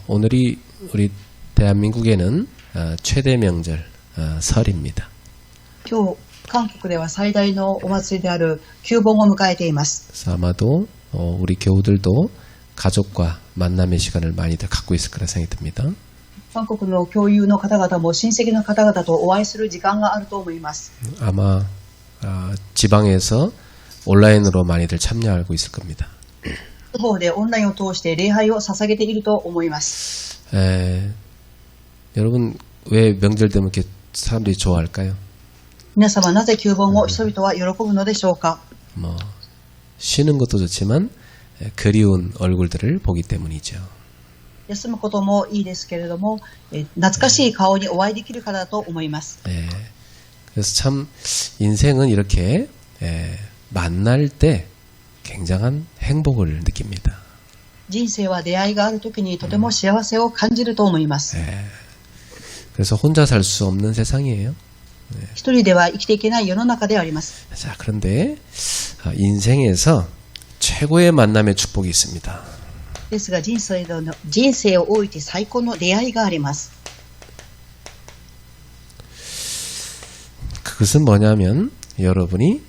오늘이 우리 대한민국에는 최대 명절 설입니다. 今日、韓国では最大のお祭りである旧盆を迎えています。 그래서 아마도 우리 교우들도 가족과 만남의 시간을 많이들 갖고 있을 거라 생각이 듭니다. 韓国の教友の方々も親戚の方々とお会いする時間があると思います。 아마 지방에서 온라인으로 많이들 참여하고 있을 겁니다. 地方でオンラインを通して礼拝を捧げていると思います。 여러분 왜 명절 되면 이렇게 사람들이 좋아할까요? 皆様なぜ旧盆を人々は喜ぶのでしょうか。 쉬는 것도 좋지만 그리운 얼굴들을 보기 때문이죠. 休むこともいいですけれども、懐かしい顔にお会いできるからだと思います。 그래서 참 인생은 이렇게 만날 때 굉장한 행복을 느낍니다. 人生は出会いがあるときにとても幸せを感じると思います。 그래서 혼자 살 수 없는 세상이에요. 一人では生きていけない世の中であります。 자, 그런데 인생에서 최고의 만남의 축복이 있습니다. ですが人生をおいて最高の出会いがあります。 그것은 뭐냐면 여러분이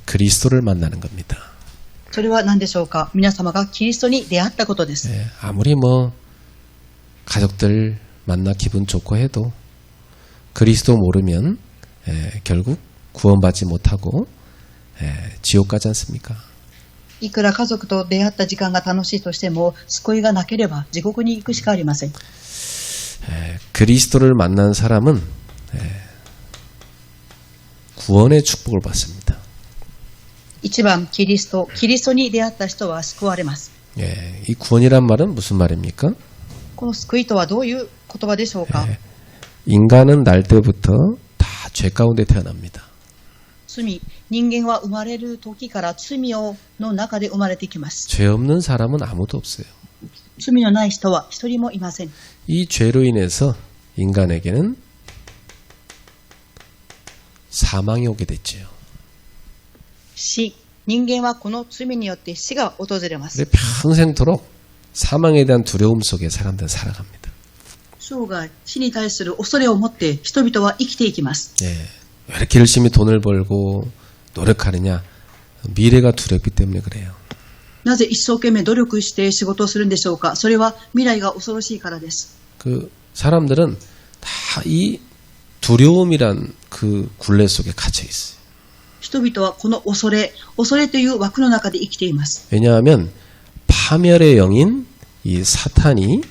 그리스도를 만나는 겁니다. それは何でしょうか。皆様がキリストに出会ったことです。 아무리 가족들 만나 기분 좋고 해도 그리스도 모르면 결국 구원받지 못하고 지옥 가지 않습니까? いくら家族と出会った時間が楽しいとしても救いがなければ地獄に行くしかありません。 그리스도를 만난 사람은 구원의 축복을 받습니다. 一番キリストに出会った人は救われます。 이 구원이란 말은 무슨 말입니까? この救いとはどういう言葉でしょうか。 인간은 날 때부터 다 죄 가운데 태어납니다. 人間は生まれる時から罪の中で生まれてきます。 죄 없는 사람은 아무도 없어요. 罪のない人は一人もいません。 이 죄로 인해서 인간에게는 사망이 오게 됐죠. 人間はこの罪によって死が訪れます。 평생토록 사망에 대한 두려움 속에 사람들은 살아갑니다. 生涯死に対する恐れを持って人々は生きていきます。 왜 이렇게 열심히 돈을 벌고 노력하느냐? 미래가 두렵기 때문에 그래요. なぜ一生懸命努力して仕事をするんでしょうか。それは未来が恐ろしいからです。 사람들은 다 이 두려움이란 그 굴레 속에 갇혀 있어요. 人々はこの恐れという枠の中で生きています。 왜냐하면 파멸의 영인 이 사탄이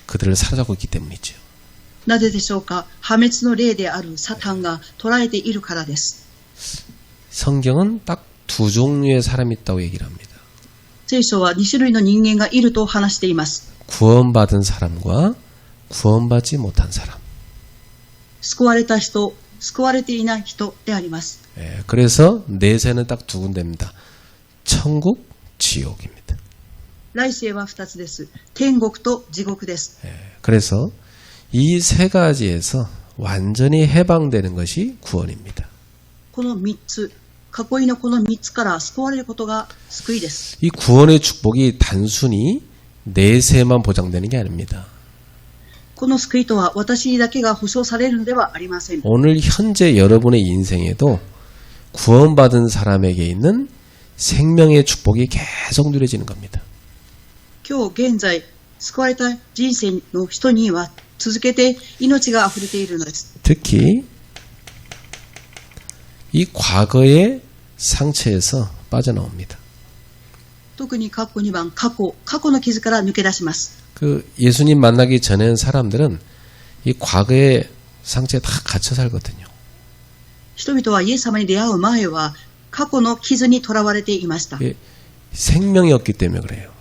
그들을 사로잡고 있기 때문이죠. なぜでしょうか。破滅の霊であるサタンが捉えているからです。 성경은 딱 두 종류의 사람이 있다고 얘기를 합니다. 聖書は2種類の人間がいると話しています。 구원받은 사람과 구원받지 못한 사람. 救われた人、救われていない人であります。 그래서 내세는 딱 두 군데입니다. 천국, 지옥입니다. 来世は2つです。天国と地獄です。 그래서 이 세 가지에서 완전히 해방되는 것이 구원입니다. この3つ、囲いのこの3つから救われることが救いです。 이 구원의 축복이 단순히 내세만 보장되는 게 아닙니다. この救いとは私だけが保証されるのではありません。 오늘 현재 여러분의 인생에도 구원받은 사람에게 있는 생명의 축복이 계속 누려지는 겁니다. 今日現在救われた人生の人には続けて命が溢れているのです。 특히 이 과거의 상처에서 빠져나옵니다. 特に過去2番、過去の傷から抜け出します。 예수님 만나기 전에는 사람들은 이 과거의 상처에 다 갇혀 살거든요. 人々はイエス様に出会う前は過去の傷にとらわれていました。 생명이 없기 때문에 그래요.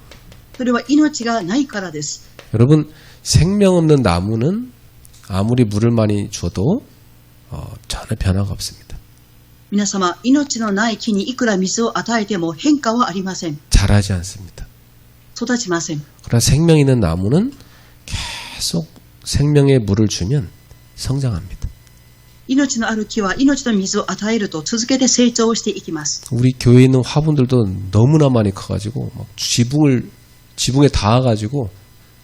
それは命がないからです。 여러분 생명 없는 나무는 아무리 물을 많이 줘도 전혀 변화가 없습니다. 皆様、命のない木にいくら水を与えても変化はありません。 자라지 않습니다. 育ちません。 그러나 생명 있는 나무는 계속 생명의 물을 주면 성장합니다. 命のある木は命の水を与えると続けて成長していきます。 우리 교회에 있는 화분들도 너무나 많이 커가지고 막 지붕을 지붕에 닿아가지고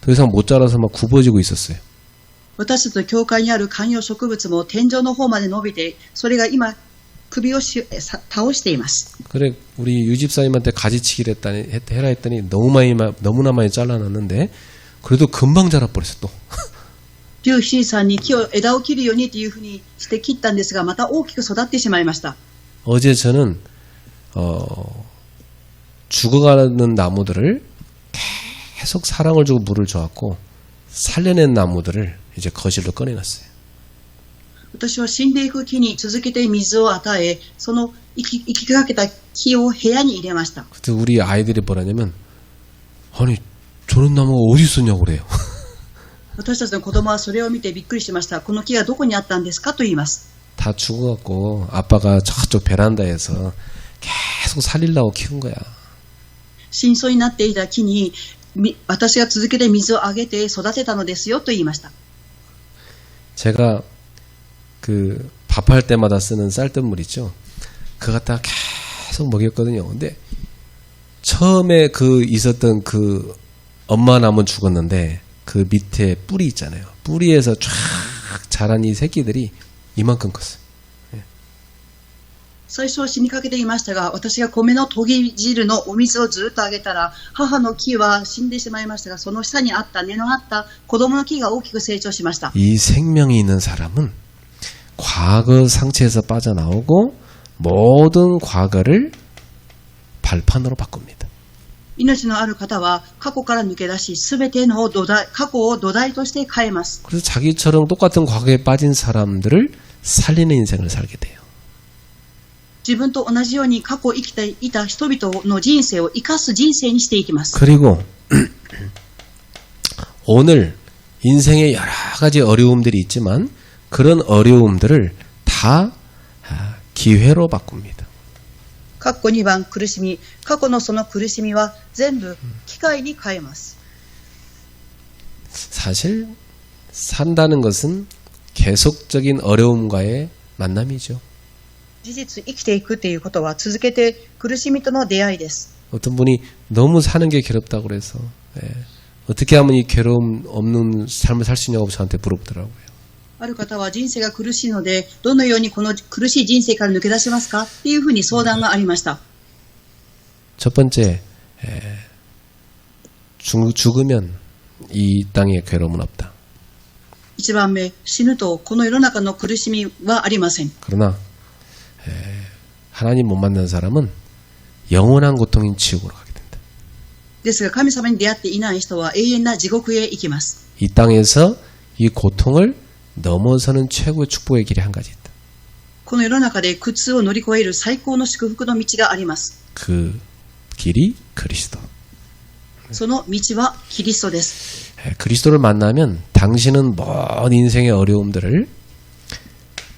더 이상 못 자라서 막 굽어지고 있었어요. 私たちの教会にある観葉植物も天井の方まで伸びて、それが今、首を倒しています。 그래 우리 유집사님한테 가지치기를 해라 했더니 너무나 많이 잘라놨는데 그래도 금방 자라버렸어 또. リュウ・シーさんに枝を切るようにというふうにして切ったんですが、また大きく育ってしまいました。 어제 저는 죽어가는 나무들을 계속 사랑을 주고 물을 줘갖고 살려낸 나무들을 이제 거실로 꺼내놨어요. 私は死んでいく木に続けて水を与え、その生きかけた木を部屋に入れました。 그때 우리 아이들이 뭐라냐면 아니 저런 나무가 어디 있었냐고 그래요. 私たちの子供はそれを見てびっくりしました。この木がどこにあったんですかと言います。 다 죽어갖고 아빠가 저쪽 베란다에서 계속 살리려고 키운 거야. 深層になっていた木に私が続けて水をあげて育てたのですよと言いました。 제가 그 밥할 때마다 쓰는 쌀뜨물 있죠. 그거 갖다가 계속 먹였거든요. 근데 처음에 그 있었던 그 엄마 나무는 죽었는데 그 밑에 뿌리 있잖아요. 뿌리에서 쫙 자란 이 새끼들이 이만큼 컸어요. 最初は死にかけていましたが、私が米のとぎ汁のお水をずっとあげたら、母の木は死んでしまいましたが、その下にあった根のあった子供の木が大きく成長しました。 이 생명이 있는 사람은 과거 상처에서 빠져나오고 모든 과거를 발판으로 바꿉니다. 命のある方は過去から抜け出し、すべての過去を土台として変えます。 그래서 자기처럼 똑같은 과거에 빠진 사람들을 살리는 인생을 살게 돼요. 自分と同じように過去生きていた人々の人生を生かす人生にしていきます。 그리고 오늘 인생에 여러 가지 어려움들이 있지만 그런 어려움들을 다 기회로 바꿉니다. 過去2番苦しみ、過去のその苦しみは全部機会に変えます。 사실 산다는 것은 계속적인 어려움과의 만남이죠. 事実生きていくということは続けて苦しみとの出会いです。 어떤 분이 너무 사는 게 괴롭다고 그래서 어떻게 하면 이 괴로움 없는 삶을 살 수 있냐고 저한테 물어보더라고요. ある方は人生が苦しいので、どのようにこの苦しい人生から抜け出しますかっていうふうに相談がありました。 첫 번째, 죽으면 이 땅에 괴로움은 없다. 1番目、死ぬとこの世の中の苦しみはありません。 그러나 하나님 못 만난 사람은 영원한 고통인 지옥으로 가게 된다. ですが神様に出会っていない人は永遠な地獄へ行きます。 이 땅에서 이 고통을 넘어서는 최고의 축복의 길이 한 가지 있다. この世の中で苦痛を乗り越える最高の祝福の道があります。 그 길이 그리스도. その道はキリストです。 그리스도를 만나면 당신은 먼 인생의 어려움들을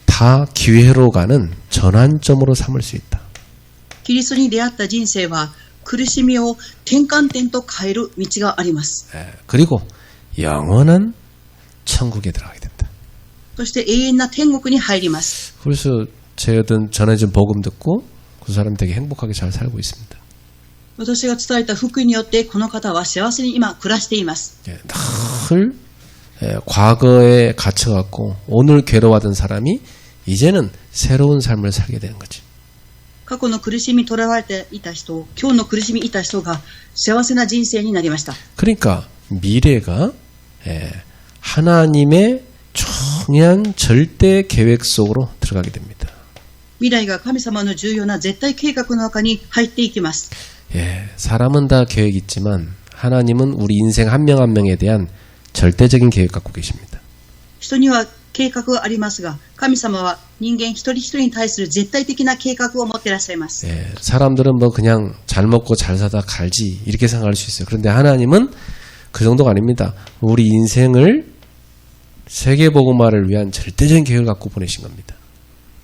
다 기회로 가는 전환점으로 삼을 수 있다. キリストに出会った人生は苦しみを転換点と変える道があります。 그리고 영원한 천국에 들어가게 된다. そして永遠な天国に入ります。 그래서 제가 전해진 복음 듣고 그 사람이 되게 행복하게 잘 살고 있습니다. 私が伝えた福音によってこの方は幸せに今暮らしています。 늘 과거에 갇혀갖고 오늘 괴로워하던 사람이 이제는 새로운 삶을 살게 되는 거지. 過去の苦しみにとらわれていた人、今日の苦しみにいた人が幸せな人生になりました。 그러니까 미래가 하나님의 중요한 절대 계획 속으로 들어가게 됩니다. 未来が神様の重要な絶対計画の中に入っていきます。 사람은 다 계획이 있지만 하나님은 우리 인생 한 명 한 명에 대한 절대적인 계획 갖고 계십니다. 人には計画がありますが、神様は人間一人一人に対する絶対的な計画を持っていらっしゃいます。 사람들은 뭐 그냥 잘 먹고 잘 사다 갈지 이렇게 생각할 수 있어요. 그런데 하나님은 그 정도가 아닙니다. 우리 인생을 세계복음화를 위한 절대적인 계획을 갖고 보내신 겁니다.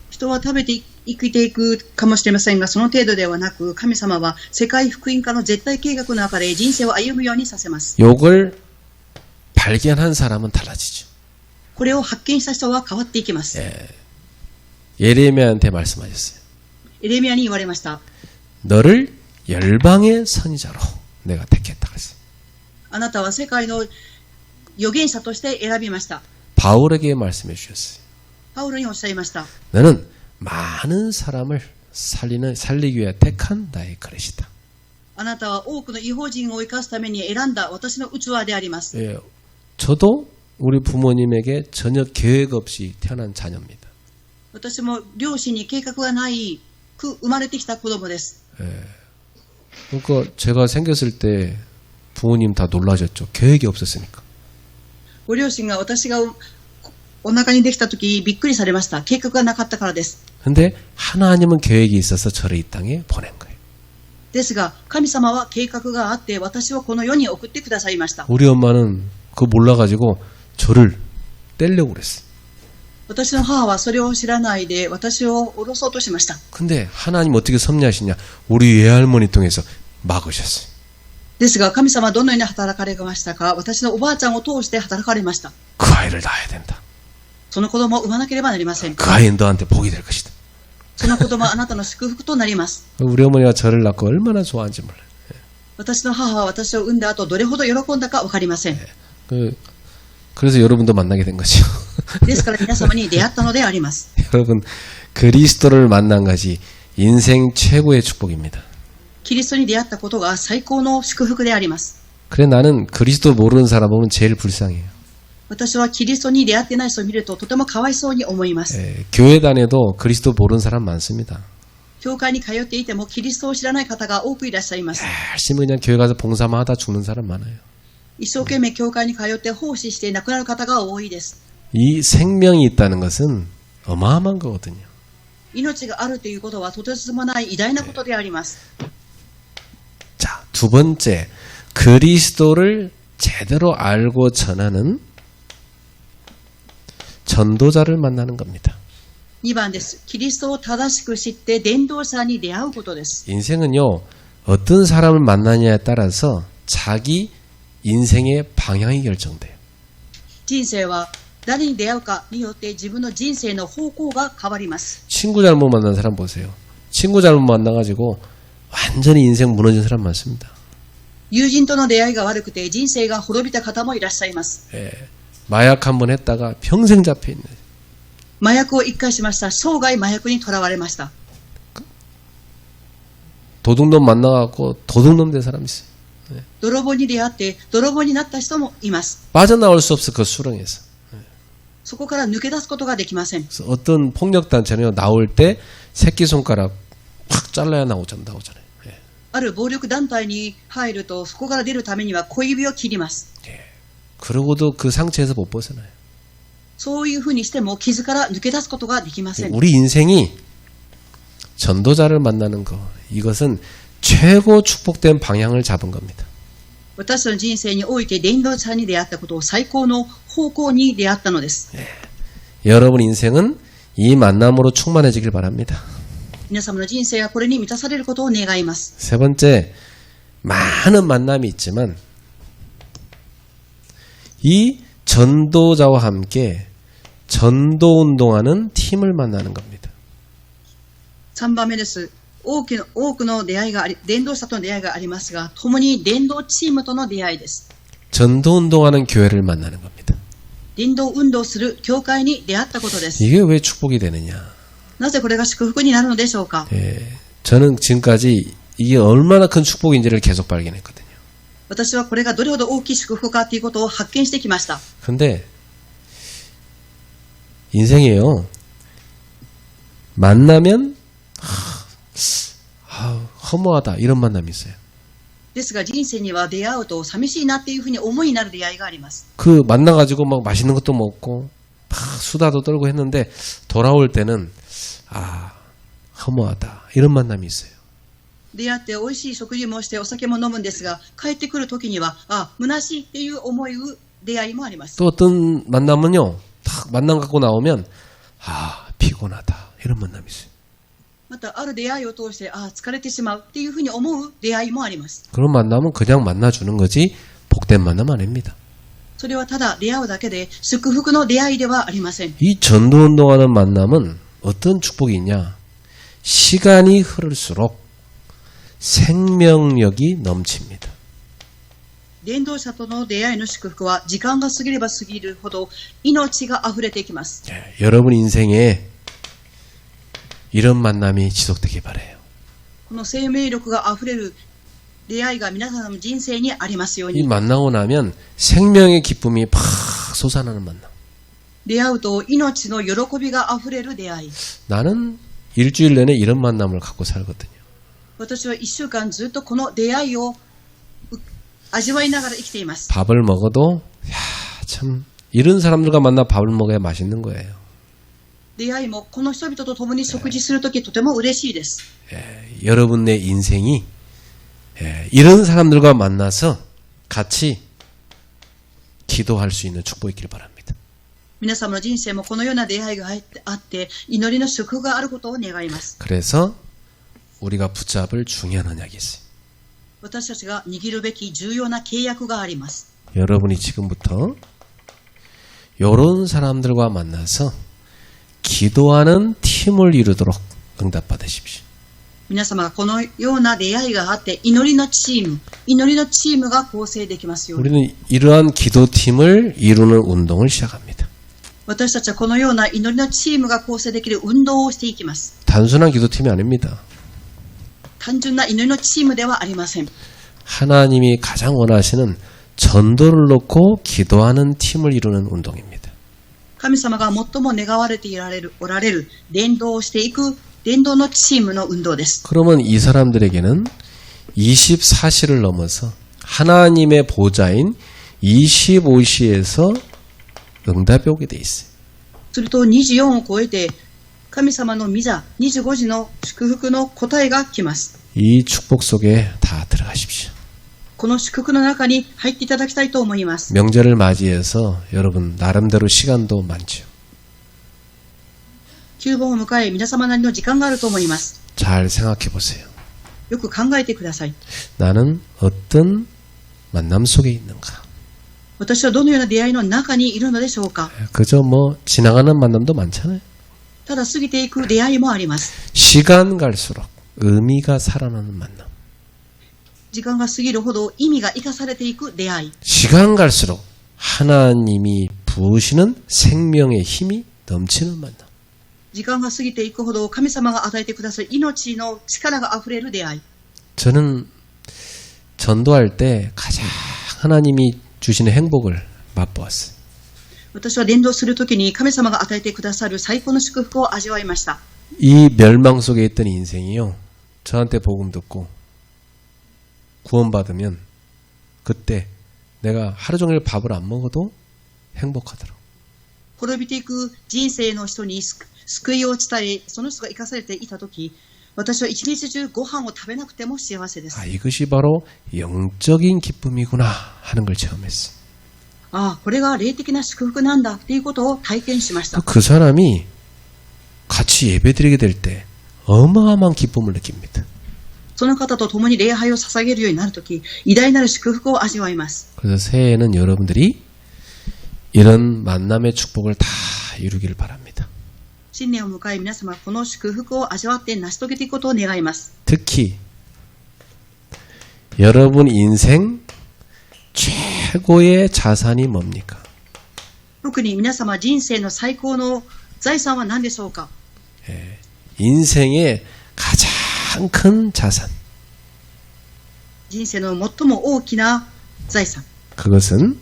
人は食べて生きていくかもしれませんが、その程度ではなく、神様は世界福音化の絶対計画の中で人生を歩むようにさせます。 요걸 발견한 사람은 달라지죠. これを発見した人は変わっていきます。 예레미야한테 말씀하셨어요. エレミヤに言われました。 너를 열방의 선지자로 내가 택했다 그랬어요. あなたは世界の預言者として選びました。 바울에게 말씀해 주셨어요. パウロにおっしゃいました。 너는 많은 사람을 살리기 위해 택한 나의 그릇이다. あなたは多くの異邦人を生かすために選んだ私の器であります。 예, 저도 우리 부모님에게 전혀 계획 없이 태어난 자녀입니다. 私も両親に計画がないく生まれてきた子供です。 그러니까 제가 생겼을 때 부모님 다 놀라셨죠. 계획이 없었으니까. ご両親が私がお腹にできた時びっくりされました。計画がなかったからです。 근데 하나님은 계획이 있어서 저를 이 땅에 보낸 거예요. ですが神様は計画があって私をこの世に送ってくださいました。 우리 엄마는 그거 몰라가지고 저를 떼려고 그랬어요. 私の母はそれを知らないで私を降ろそうとしました。 근데 하나님 어떻게 섭리하시냐? 우리 외할머니 통해서 막으셨어요. ですが神様はどのように働かれましたか。私のおばあちゃんを通して働かれました。 그 아이를 낳아야 된다. その子供を産まなければなりません。 그 아이는 너한테 복이 될 것이다. その子供はあなたの祝福となります。 우리 어머니가 저를 낳고 얼마나 좋아하는지 몰라요. 私の母は私を産んだ後どれほど喜んだか分かりません。 그래서 여러분도 만나게 된 거죠. ですから皆様に出会ったのであります。 여러분 그리스도를 만난 것이 인생 최고의 축복입니다. キリストに出会ったことが最高の祝福であります。 그래 나는 그리스도 모르는 사람 보면 제일 불쌍해요. 私はキリストに出会ってない人を見るととてもかわいそうに思います。 교회 다녀도 그리스도 모르는 사람 많습니다. 教会に通っていてもキリストを知らない方が多くいらっしゃいます。 열심히 그냥 교회 가서 봉사만 하다 죽는 사람 많아요. 一生懸命教会に通って奉仕して亡くなる方が多いです。 이 생명이 있다는 것은 어마어마한 거거든요. 命があるということはとてつもない偉大なことであります。 자, 두 번째, 그리스도를 제대로 알고 전하는 전도자를 만나는 겁니다. 2番です。キリストを正しく知って伝道者に出会うことです。 인생은요, 어떤 사람을 만나냐에 따라서 자기 인생의 방향이 결정돼요. 人生は誰に出会うかによって自分の人生の方向が変わります。 친구 잘못 만난 사람 보세요. 친구 잘못 만나가지고 완전히 인생 무너진 사람 많습니다. 友人との出会いが悪くて人生が滅びた方もいらっしゃいます。 마약 한번 했다가 평생 잡혀있는. 麻薬を一回しました。生涯麻薬にとらわれました。 도둑놈 만나갖고 도둑놈 된 사람 있어요. 泥棒に出会って泥棒になった人もいます。 빠져나올 수 없어 그 수렁에서. そこから抜け出すことができません。 그래서 어떤 폭력단체는 나올 때 새끼손가락 확 잘라야 나오잖아요. ある暴力団体に入るとそこから出るためには小指を切ります。 그러고도 그 상처에서 못 벗어나요. そういうふうにしても傷から抜け出すことができません。 우리 인생이 전도자를 만나는 거, 이것은 최고 축복된 방향을 잡은 겁니다. 私の人生において伝道者に出会ったことを最高の方向に出会ったのです。 여러분 인생은 이 만남으로 충만해지길 바랍니다. 皆様の人生はこれに満たされることを願います。 세 번째, 많은 만남이 있지만 이 전도자와 함께 전도운동하는 팀을 만나는 겁니다. 3番目です。多くの出会いがあり、伝道者との出会いがありますが、共に伝道チームとの出会いです。 전도운동하는 교회를 만나는 겁니다. 伝道運動する教会に出会ったことです。 이게 왜 축복이 되느냐? なぜこれが祝福になるのでしょうか。 저는 지금까지 이게 얼마나 큰 축복인지를 계속 발견했거든요. 私はこれがどれほど大きい祝福かということを発見してきました。 근데 인생이에요. 만나면 허무하다 이런 만남이 있어요. ですが人生には出会うと寂しいなっていうふうに思いになる出会いがあります。 그 만나가지고 막 맛있는 것도 먹고 막 수다도 떨고 했는데 돌아올 때는 허무하다 이런 만남이 있어요. 出会って美味しい食事もしてお酒も飲むんですが帰ってくる時には虚しいっていう思い出会いもあります。 또 어떤 만남은요, 딱 만남 갖고 나오면 피곤하다 이런 만남이 있어요. またある出会いを通して疲れてしまうっていうふうに思う出会いもあります。 그런 만남은 그냥 만나주는 거지 복된 만남 아닙니다. それはただ出会うだけで祝福の出会いではありません。 이 전도운동하는 만남은 어떤 축복이 있냐? 시간이 흐를수록 생명력이 넘칩니다. 伝道者との出会いの祝福は時間が過ぎれば過ぎるほど命が溢れていきます。 여러분 인생에 이런 만남이 지속되길 바라요. この生命力が溢れる出会いが皆さんの人生にありますよう 이 に。 만나고 나면 생명의 기쁨이 팍 솟아나는 만남. 出会うと命の喜びが溢れる出会い。 나는 일주일 내내 이런 만남을 갖고 살거든요. 私は1週間ずっとこの出会いを味わいながら生きています。 밥을 먹어도 참 이런 사람들과 만나 밥을 먹어야 맛있는 거예요. 出会いもこの人々と共に食事するときとても嬉しいです。 여러분의 인생이 이런 사람들과 만나서 같이 기도할 수 있는 축복이길 바랍니다. 皆様の人生もこのような出会いがあって祈りの祝福があることを願います。 그래서 우리가 붙잡을 중요한 언약이 있어요. 私たちが握るべき重要な契約があります。 여러분이 지금부터 이런 사람들과 만나서 기도하는 팀을 이루도록 응답받으십시오. 皆様がこのような出会いがあって祈りのチームが構成できますように。 우리는 이러한 기도팀을 이루는 운동을 시작합니다. 私たちはこのような祈りのチームが構成できる運動をしていきます。 단순한 기도팀이 아닙니다. 単純な祈りのチームではありません。 하나님이 가장 원하시는 전도를 놓고 기도하는 팀을 이루는 운동입니다. 神様が最も願われておられる伝道をしていく伝道のチームの運動です。 그러면 이 사람들에게는 24시를 넘어서 하나님의 보좌인 25시에서 응답이 오게 돼 있어요. すると24を超えて神様の御座25時の祝福の答えが来ます。 이 축복 속에 다 들어가십시오. この祝福の中に入っていただきたいと思います。 명절을 맞이해서 여러분 나름대로 시간도 많죠. 旧盆を迎え皆様なりの時間があると思います。 잘 생각해 보세요. よく考えてください。 나는 어떤 만남 속에 있는가? 私はどのような出会いの中にいるのでしょうか。 그저 뭐 지나가는 만남도 많잖아요. ただ過ぎていく出会いもあります。 시간 갈수록 의미가 살아나는 만남. 時間が過ぎるほど意味が生かされていく出会い。 시간 갈수록 하나님이 부으시는 생명의 힘이 넘치는 만남. 時間が過ぎていくほど神様が与えてくださる命の力があふれる出会い。 저는 전도할 때 가장 하나님이 주시는 행복을 맛보았어요. 私は伝道するときに神様が与えてくださる最高の祝福を味わいました。 이 멸망 속에 있던 인생이요. 저한테 복음 듣고 구원받으면 그때 내가 하루 종일 밥을 안 먹어도 행복하더라고. 滅びていく人生の人に救いを伝え、その人が生かされていたとき、私は一日中ご飯を食べなくても幸せです。 아, 이것이 바로 영적인 기쁨이구나 하는 걸 체험했어요. ああ、これが霊的な祝福なんだっていうことを体験しました。 그 사람이 같이 예배드리게 될 때 어마어마한 기쁨을 느낍니다. その方と共に礼拝を捧げるようになるとき、偉大なる祝福を味わいます。 그래서 새해에는 여러분들이 이런 만남의 축복을 다 이루기를 바랍니다. 新年を迎え皆様この祝福を味わって成し遂げていくことを願います。 특히 여러분 인생 최고의 자산이 뭡니까? 特に皆様人生の最高の財産は何でしょうか。 인생의 가장 큰 자산. 人生の最も大きな財産。 그것은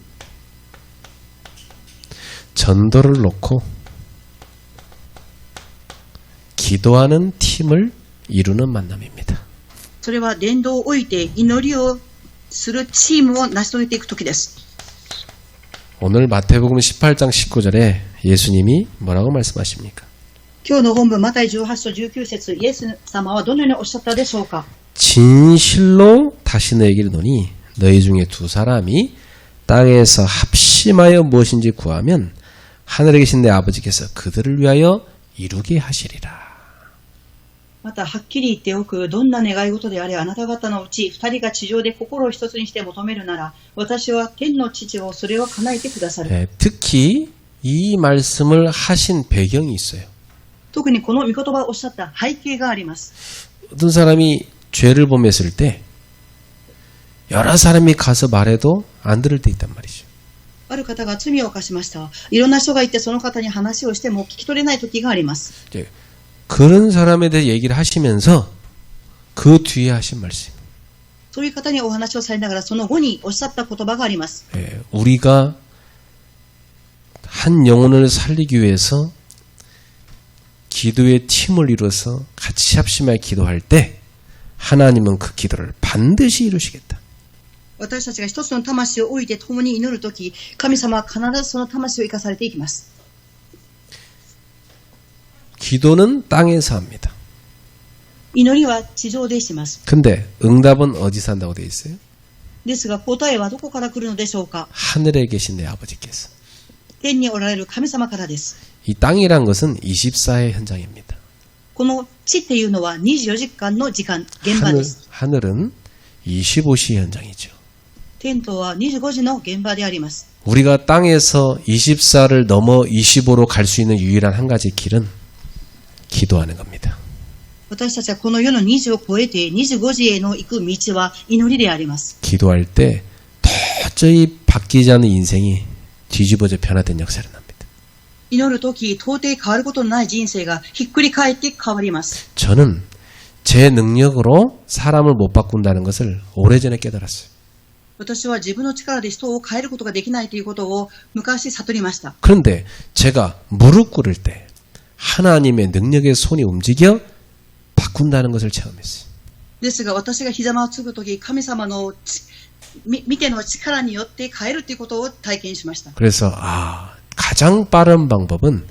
전도를 놓고 기도하는 팀을 이루는 만남입니다. それは伝道を置いて祈りをするチームを成し遂げていくときです。 오늘 마태복음 18장 19절에 예수님이 뭐라고 말씀하십니까? 今日の本文マタイ18章19節イエス様はどのようにおっしゃったでしょうか。 진실로 다시 너에게 이르노니 너희 중에 두 사람이 땅에서 합심하여 무엇인지 구하면 하늘에 계신 내 아버지께서 그들을 위하여 이루게 하시리라. またはっきり言っておく、どんな願い事であれあなた方のうち二人が地上で心を一つにして求めるなら私は天の父をそれを叶えてくださる。 특히 이 말씀을 하신 배경이 있어요. 特にこの御言葉をおっしゃった背景があります。 어떤 사람이 죄를 범했을 때 여러 사람이 가서 말해도 안 들을 때 있단 말이죠. ある方が罪を犯しました。いろんな人がいてその方に話をしても聞き取れない時があります。 이제 그런 사람에 대해 얘기를 하시면서 그 뒤에 하신 말씀. そういう方にお話をされながらその後におっしゃった言葉があります。 예, 우리가 한 영혼을 살리기 위해서 기도의 팀을 이루어서 같이 합심하여 기도할 때 하나님은 그 기도를 반드시 이루시겠다. 私たちが一つの魂を置いて共に祈るとき、神様は必ずその魂を生かされていきます。 기도는 땅에서 합니다. 祈りは地上でします。 근데 응답은 어디서 한다고 되어 있어요? ですが答えはどこから来るのでしょうか。 하늘에 계신 내 아버지께서. 天におられる神様からです。 이 땅이란 것은 24의 현장입니다. この地っていうのは24時間の時間、現場です。 하늘은 25시 현장이죠. 天とは25時の現場であります。 우리가 땅에서 24를 넘어 25로 갈 수 있는 유일한 한 가지 길은 기도하는 겁니다. 私たちはこの世の20を超えて25時への行く道は祈りであります。 기도할 때 도저히 바뀌지 않는 인생이 뒤집어져 변화된 역사를 납니다. 祈るとき、到底変わることのない人生がひっくり返って変わります。 저는 제 능력으로 사람을 못 바꾼다는 것을 오래전에 깨달았어요. 私は自分の力で人を変えることができないということを昔悟りました。 그런데 제가 무릎 꿇을 때 하나님의 능력의 손이 움직여 바꾼다는 것을 체험했어요. ですが私が膝間をつぐとき、神様の見ての力によって変えるということを体験しました。 그래서 가장 빠른 방법은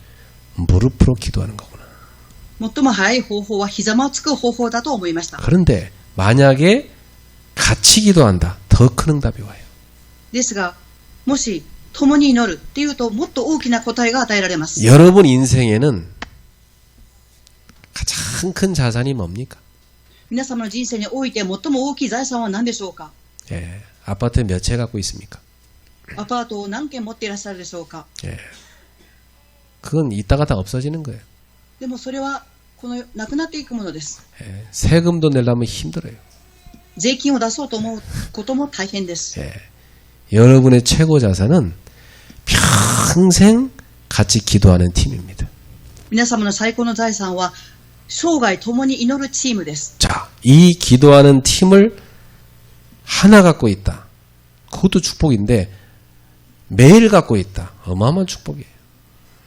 무릎으로 기도하는 거구나. 最も早い方法は膝間をつく方法だと思いました。 그런데 만약에 같이 기도한다. 더 큰 응답이 와요. ですが、もし共に祈るっていうともっと大きな答えが与えられます。 여러분 인생에는 가장 큰 자산이 뭡니까? 皆様の人生において最も大きい財産は何でしょうか。 예, 아파트 몇 채 갖고 있습니까? アパートを何軒持っていらっしゃるでしょうか。 예, 그건 이따가 다 없어지는 거예요. でもそれはこのなくなっていくものです。 예, 세금도 내려면 힘들어요. 税金を出そうと思うことも大変です。 예, 여러분의 최고 자산은 평생 같이 기도하는 팀입니다. 皆様の最高の財産は生涯共に祈るチームです。 자, 이 기도하는 팀을 하나 갖고 있다. 그것도 축복인데 매일 갖고 있다. 어마어마한 축복이에요.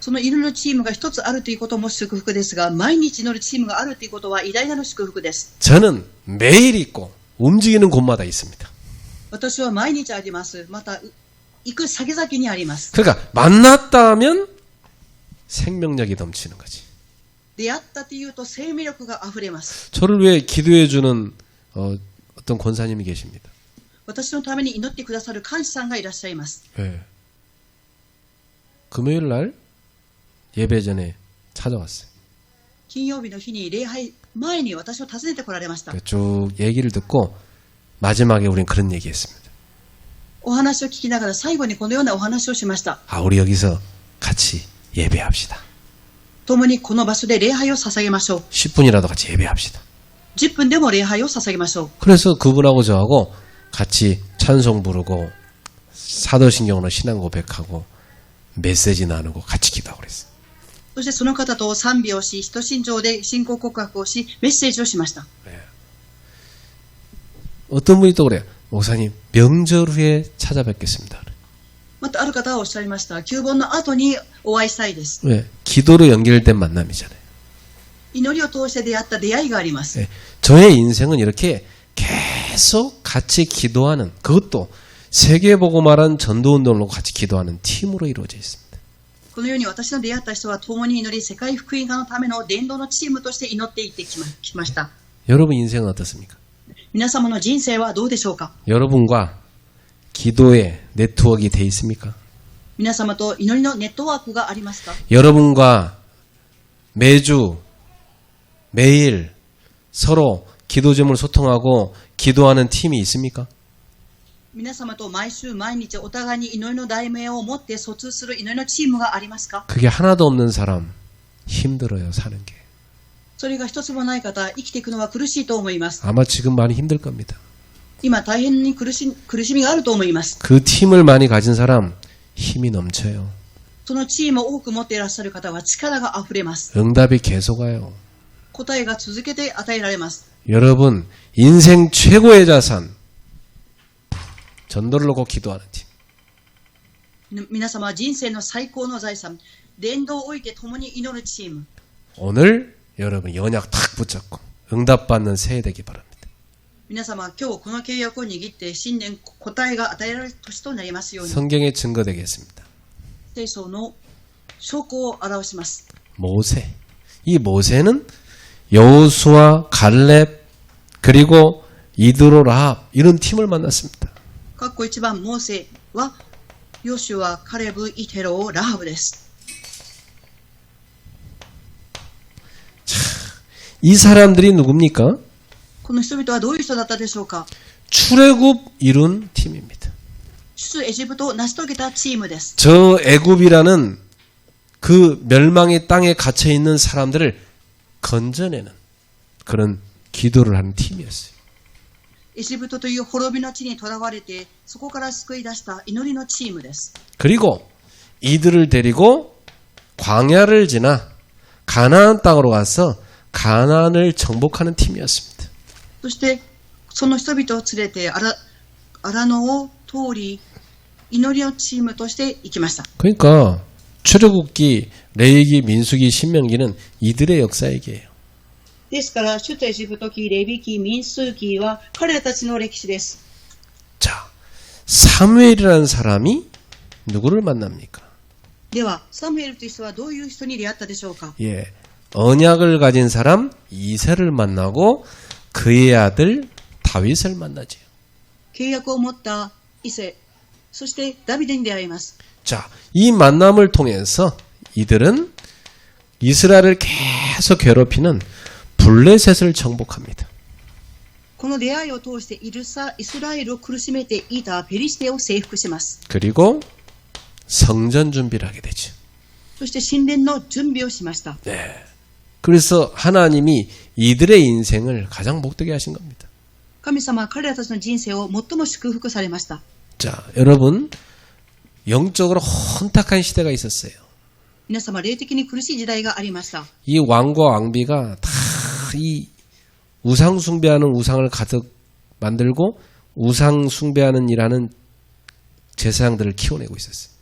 その祈るチームが一つあるということも祝福ですが、毎日祈るチームがあるということは偉大なる祝福です。 저는 매일 있고 움직이는 곳마다 있습니다. 私は毎日あります。また行く先々にあります。 그러니까 만났다 하면 생명력이 넘치는 거지. 出会ったというと生命力が溢れます。 저를 위해 기도해 주는 어떤 권사님이 계십니다. 私のために祈ってくださる監視さんがいらっしゃいます。 네. 금요일 날 예배 전에 찾아왔어요. 金曜日の日に礼拝前に私を訪ねてこられました。 쭉 얘기를 듣고 마지막에 우린 그런 얘기했습니다. お話を聞きながら最後にこのようなお話をしました。 우리 여기서 같이 예배합시다. 共にこの場所で礼拝を捧げましょう。 10분이라도 같이 예배합시다. 10分でも礼拝を捧げましょう。 그래서 그분하고 저하고 같이 찬송 부르고 사도신경으로 신앙 고백하고 메시지 나누고 같이 기도하고 그랬어요. そしてその方と賛美をし、使徒信条で信仰告白をし、メッセージをしました。 어떤 분이 또 그래요. 목사님 명절 후에 찾아뵙겠습니다. またある方はおっしゃいました。旧盆の後にお会いしたいです。 왜? 기도로 연결된 만남이잖아요. 祈りを通して出会った出会いがあります。 저의 인생은 이렇게 계속 같이 기도하는, 그것도 세계보고말한 전도운동으로 같이 기도하는 팀으로 이루어져 있습니다. このように私の出会った人は共に祈り、世界福音化のための伝道のチームとして祈っていってきました。 여러분 인생은 어떻습니까? 皆様の人生はどうでしょうか。 여러분과 기도의 네트워크가 돼 있습니까? 皆様と祈りのネットワークがありますか。 여러분과 매주 매일 서로 기도점을 소통하고 기도하는 팀이 있습니까? 皆様と毎週毎日お互いに祈りの題名を持って疎通する祈りのチームがありますか。 그게 하나도 없는 사람 힘들어요, 사는 게. それが一つもない方、生きていくのは苦しいと思います。 아마 지금 많이 힘들 겁니다. 今大変に苦しみがあると思います。 그 팀을 많이 가진 사람 힘이 넘쳐요. そのチームを多く持っていらっしゃる方は力があふれます。 응답이 계속 와요. 答えが続けて与えられます。 여러분 인생 최고의 자산 전도를 놓고 기도하는 팀. 皆様は人生の最高の財産、伝道を置いて共に祈るチーム。 오늘 여러분 연약 탁 붙잡고 응답받는 새해 되기 바랍니다. 皆様、今日この契約を握って新年答えが与えられる年となりますように、 성경의 증거 되겠습니다. 聖書の証拠を表します。 모세. 이 모세는 여호수아, 갈렙 그리고 이드로 라합 이런 팀을 만났습니다. 括弧1番、モーセはヨシュア、カレブ、イテロ、ラハブです。 이 사람들이 누굽니까? この人々はどういう人だったでしょうか。 출애굽 이룬 팀입니다. 出エジプトを成し遂げたチームです。 저 애굽이라는 그 멸망의 땅에 갇혀 있는 사람들을 건져내는 그런 기도를 하는 팀이었어요. エジプトという滅びの地にとらわれて、そこから救い出した祈りのチームです。 그리고 이들을 데리고 광야를 지나 가나안 땅으로 가서 가나안을 정복하는 팀이었습니다. そして、その人々を連れて荒野を通り、祈りのチームとして行きました。 그러니까 출애굽기, 레위기, 민수기, 신명기는 이들의 역사 얘기예요. ですから、出エジプト記、レビ記、民数記は彼らたちの歴史です。 자, 사무엘이라는 사람이 누구를 만납니까? では、サムエルという人はどういう人に出会ったでしょうか。 예, 언약을 가진 사람 이새를 만나고 그의 아들 다윗을 만나죠. 契約を持ったイセ、そしてダビデに出会います。 자, 이 만남을 통해서 이들은 이스라엘을 계속 괴롭히는 블레셋을 정복합니다. この出会いを通してイスラエルを苦しめていたペリシテを征服します。 그리고 성전 준비를 하게 되죠. そして神殿の準備をしました。 네. 그래서 하나님이 이들의 인생을 가장 복되게 하신 겁니다. 神様は彼らたちの人生を最も祝福されました。 자, 여러분 영적으로 혼탁한 시대가 있었어요. 皆様、霊的に苦しい時代がありました。 이 왕과 왕비가 다 이 우상 숭배하는 우상을 가득 만들고 우상 숭배하는 일하는 제사장들을 키워내고 있었어요.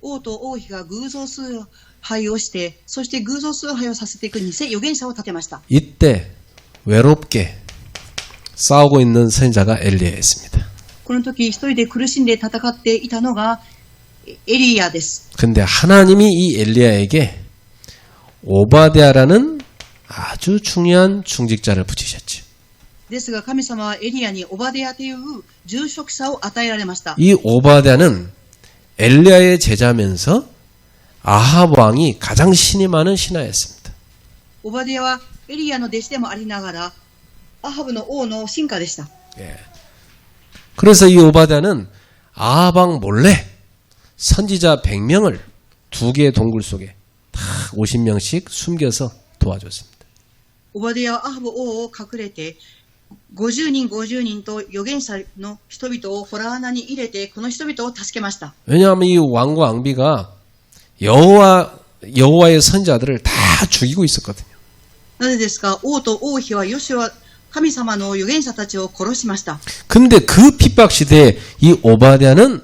王と王妃が偶像崇拝をして、そして偶像崇拝をさせていく偽預言者を立てました。 이때 외롭게 싸우고 있는 선지자가 엘리야였습니다. この時、一人で苦しんで戦っていたのがエリヤです。 근데 하나님이 이 엘리야에게 오바댜라는 아주 중요한 중직자를 붙이셨죠. ですが神様はエリヤにオバデヤという住職者を与えられました。 이 오바댜는 엘리야의 제자면서 아합 왕이 가장 신임하는 신하였습니다. オバデヤはエリヤの弟子でもありながら、アハブの王の臣下でした。 예. 그래서 이 오바댜는 아합 왕 몰래 선지자 100명을 두 개의 동굴 속에 다 50명씩 숨겨서 도와줬습니다. オバデヤはアハブ王を隠れて、50人と預言者の人々をホラー穴に入れて、この人々を助けました。 왜냐하면 이 왕과 왕비가 여호와의 선지자들을 다 죽이고 있었거든요. なぜですか。王と王妃はヨシュア神様の預言者たちを殺しました。 근데 그 핍박 시대에 이 오바댜는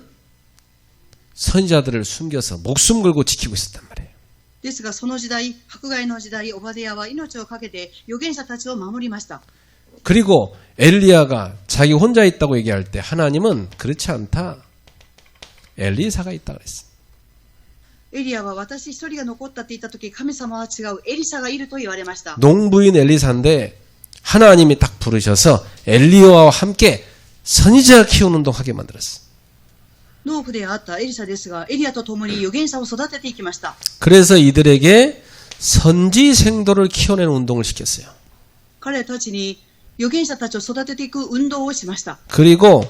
선지자들을 숨겨서 목숨 걸고 지키고 있었단 말이에요. ですが、その時代、迫害の時代、オバデヤは命を懸けて預言者たちを守りました。 그리고 엘리야가 자기 혼자 있다고 얘기할 때 하나님은 그렇지 않다. 엘리사가 있다고 했어요. エリヤは私一人が残ったって言ったとき、神様は違う、エリシャがいると言われました。 농부인 엘리사인데 하나님이 딱 부르셔서 엘리야와 함께 선지자 키우는 운동 하게 만들었어요. 農夫であったエリシャですが、エリヤと共に預言者を育てていきました。 그래서 이들에게 선지 생도를 키워내는 운동을 시켰어요. 彼たちに預言者たちを育てていく運動をしました。 그리고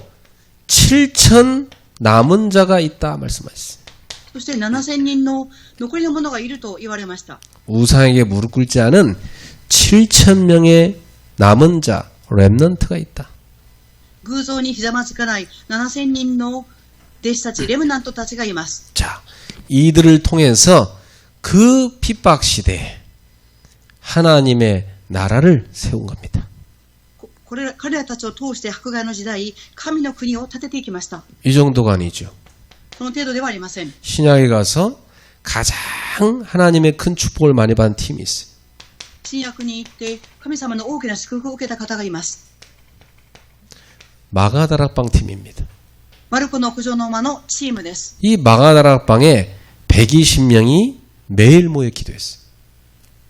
7,000 남은 자가 있다 말씀하셨어요. そして7000人の残りの者がいると言われました。 우상에게 무릎 꿇지 않은 7,000명의 남은 자, 렘넌트가 있다. 偶像にひざまずかない7000人の弟子たち、レムナントたちがいます。 자, 이들을 통해서 그 핍박 시대에 하나님의 나라를 세운 겁니다. 彼らたちを通して迫害の時代、神の国を建てていきました。 이 정도가 아니죠. その程度ではありません。 신약에 가서 가장 하나님의 큰 축복을 많이 받은 팀이 있어요. 新約に行って神様の大きな祝福を受けた方がいます。 마가다락방 팀입니다. マルコの屋上の間のチームです。 이 마가다락방에 120명이 매일 모여 기도했어요.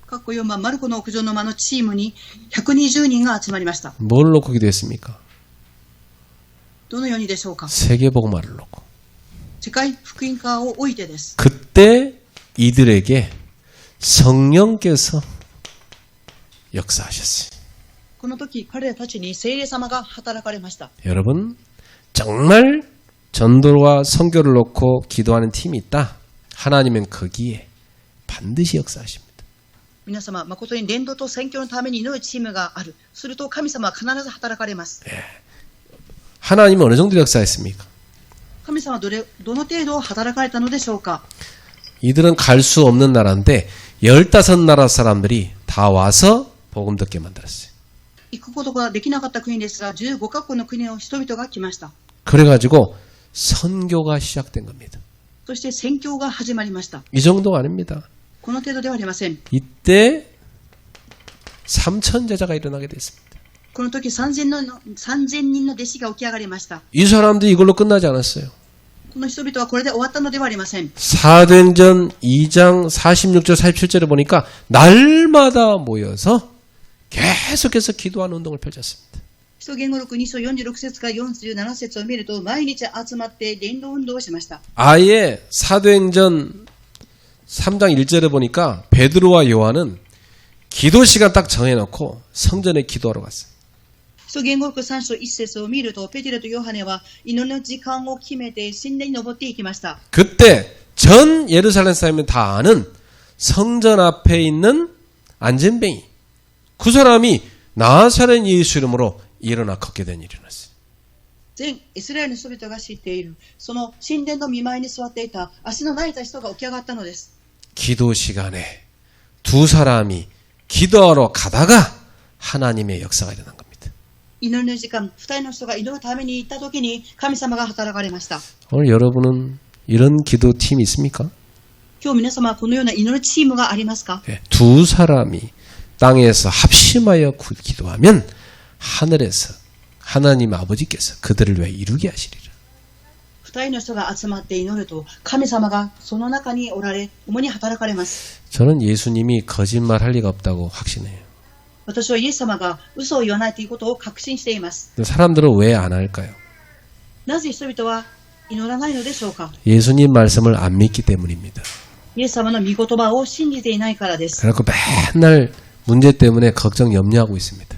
括弧4番、マルコの屋上の間のチームに120人が集まりました。 뭘 놓고 기도했습니까? どのようにでしょうか。 세계복음화를 놓고. 世界福音化を置いてです。 그때 이들에게 성령께서 역사하셨어요. この時、彼らたちに聖霊様が働かれました。 여러분, 정말 전도와 선교를 놓고 기도하는 팀이 있다. 하나님은 거기에 반드시 역사하십니다. 皆様、誠に伝道と宣教のために祈るチームがある。すると神様は必ず働かれます。 하나님은 어느 정도 역사했습니까? 神様はどの程度働かれたのでしょうか。 이들은 갈 수 없는 나라인데 15나라 사람들이 다 와서 복음 듣게 만들었어요. 行くことができなかった国ですが、15カ国の国の人々が来ました。 그래가지고 선교가 시작된 겁니다. そして宣教が始まりました。 이 정도가 아닙니다. この程度ではありません。 이때 3천 제자가 일어나게 됐습니다. この時3000人の弟子が起き上がりました。 이 사람들이 이걸로 끝나지 않았어요. この人々はこれで終わったのではありません。 사도행전 2장 46절 47절에 보니까 날마다 모여서 계속해서 기도하는 운동을 펼쳤습니다. 使徒言語録2章46節から47節を見ると、毎日集まって伝道運動をしました。 아예 사도행전 3장 1절에 보니까 베드로와 요한은 기도 시간 딱 정해놓고 성전에 기도하러 갔어요. 使徒言語録3章1節を見ると、ペテロとヨハネは祈りの時間を決めて神殿に登っていきました。 그때 전 예루살렘 사람이 다 아는 성전 앞에 있는 안전뱅이 그 사람이 나사렛 예수 이름으로 일어나 걷게 된 일이 났어요. 全イスラエルの人々が知っている、その神殿の見舞いに座っていた足の泣いた人が起き上がったのです。 기도 시간에 두 사람이 기도하러 가다가 하나님의 역사가 일어난 겁니다. 祈りの時間、二人の人が祈るために行った時に神様が働かれました。 오늘 여러분은 이런 기도팀이 있습니까? 今日皆様はこのような祈るチームがありますか？ 네, 두 사람이 땅에서 합심하여 기도하면 하늘에서 하나님 아버지께서 그들을 위해 이루게 하시리라. 二人の人が集まって祈ると神様がその中におられ、共に働かれます。 저는 예수님이 거짓말할 리가 없다고 확신해요. 私はイエス様が嘘を言わないということを確信しています。 사람들은 왜 안 할까요? なぜ人々は祈らないのでしょうか？ 예수님 말씀을 안 믿기 때문입니다. イエス様の御言葉を信じていないからです。 그래서 맨날 문제 때문에 걱정 염려하고 있습니다.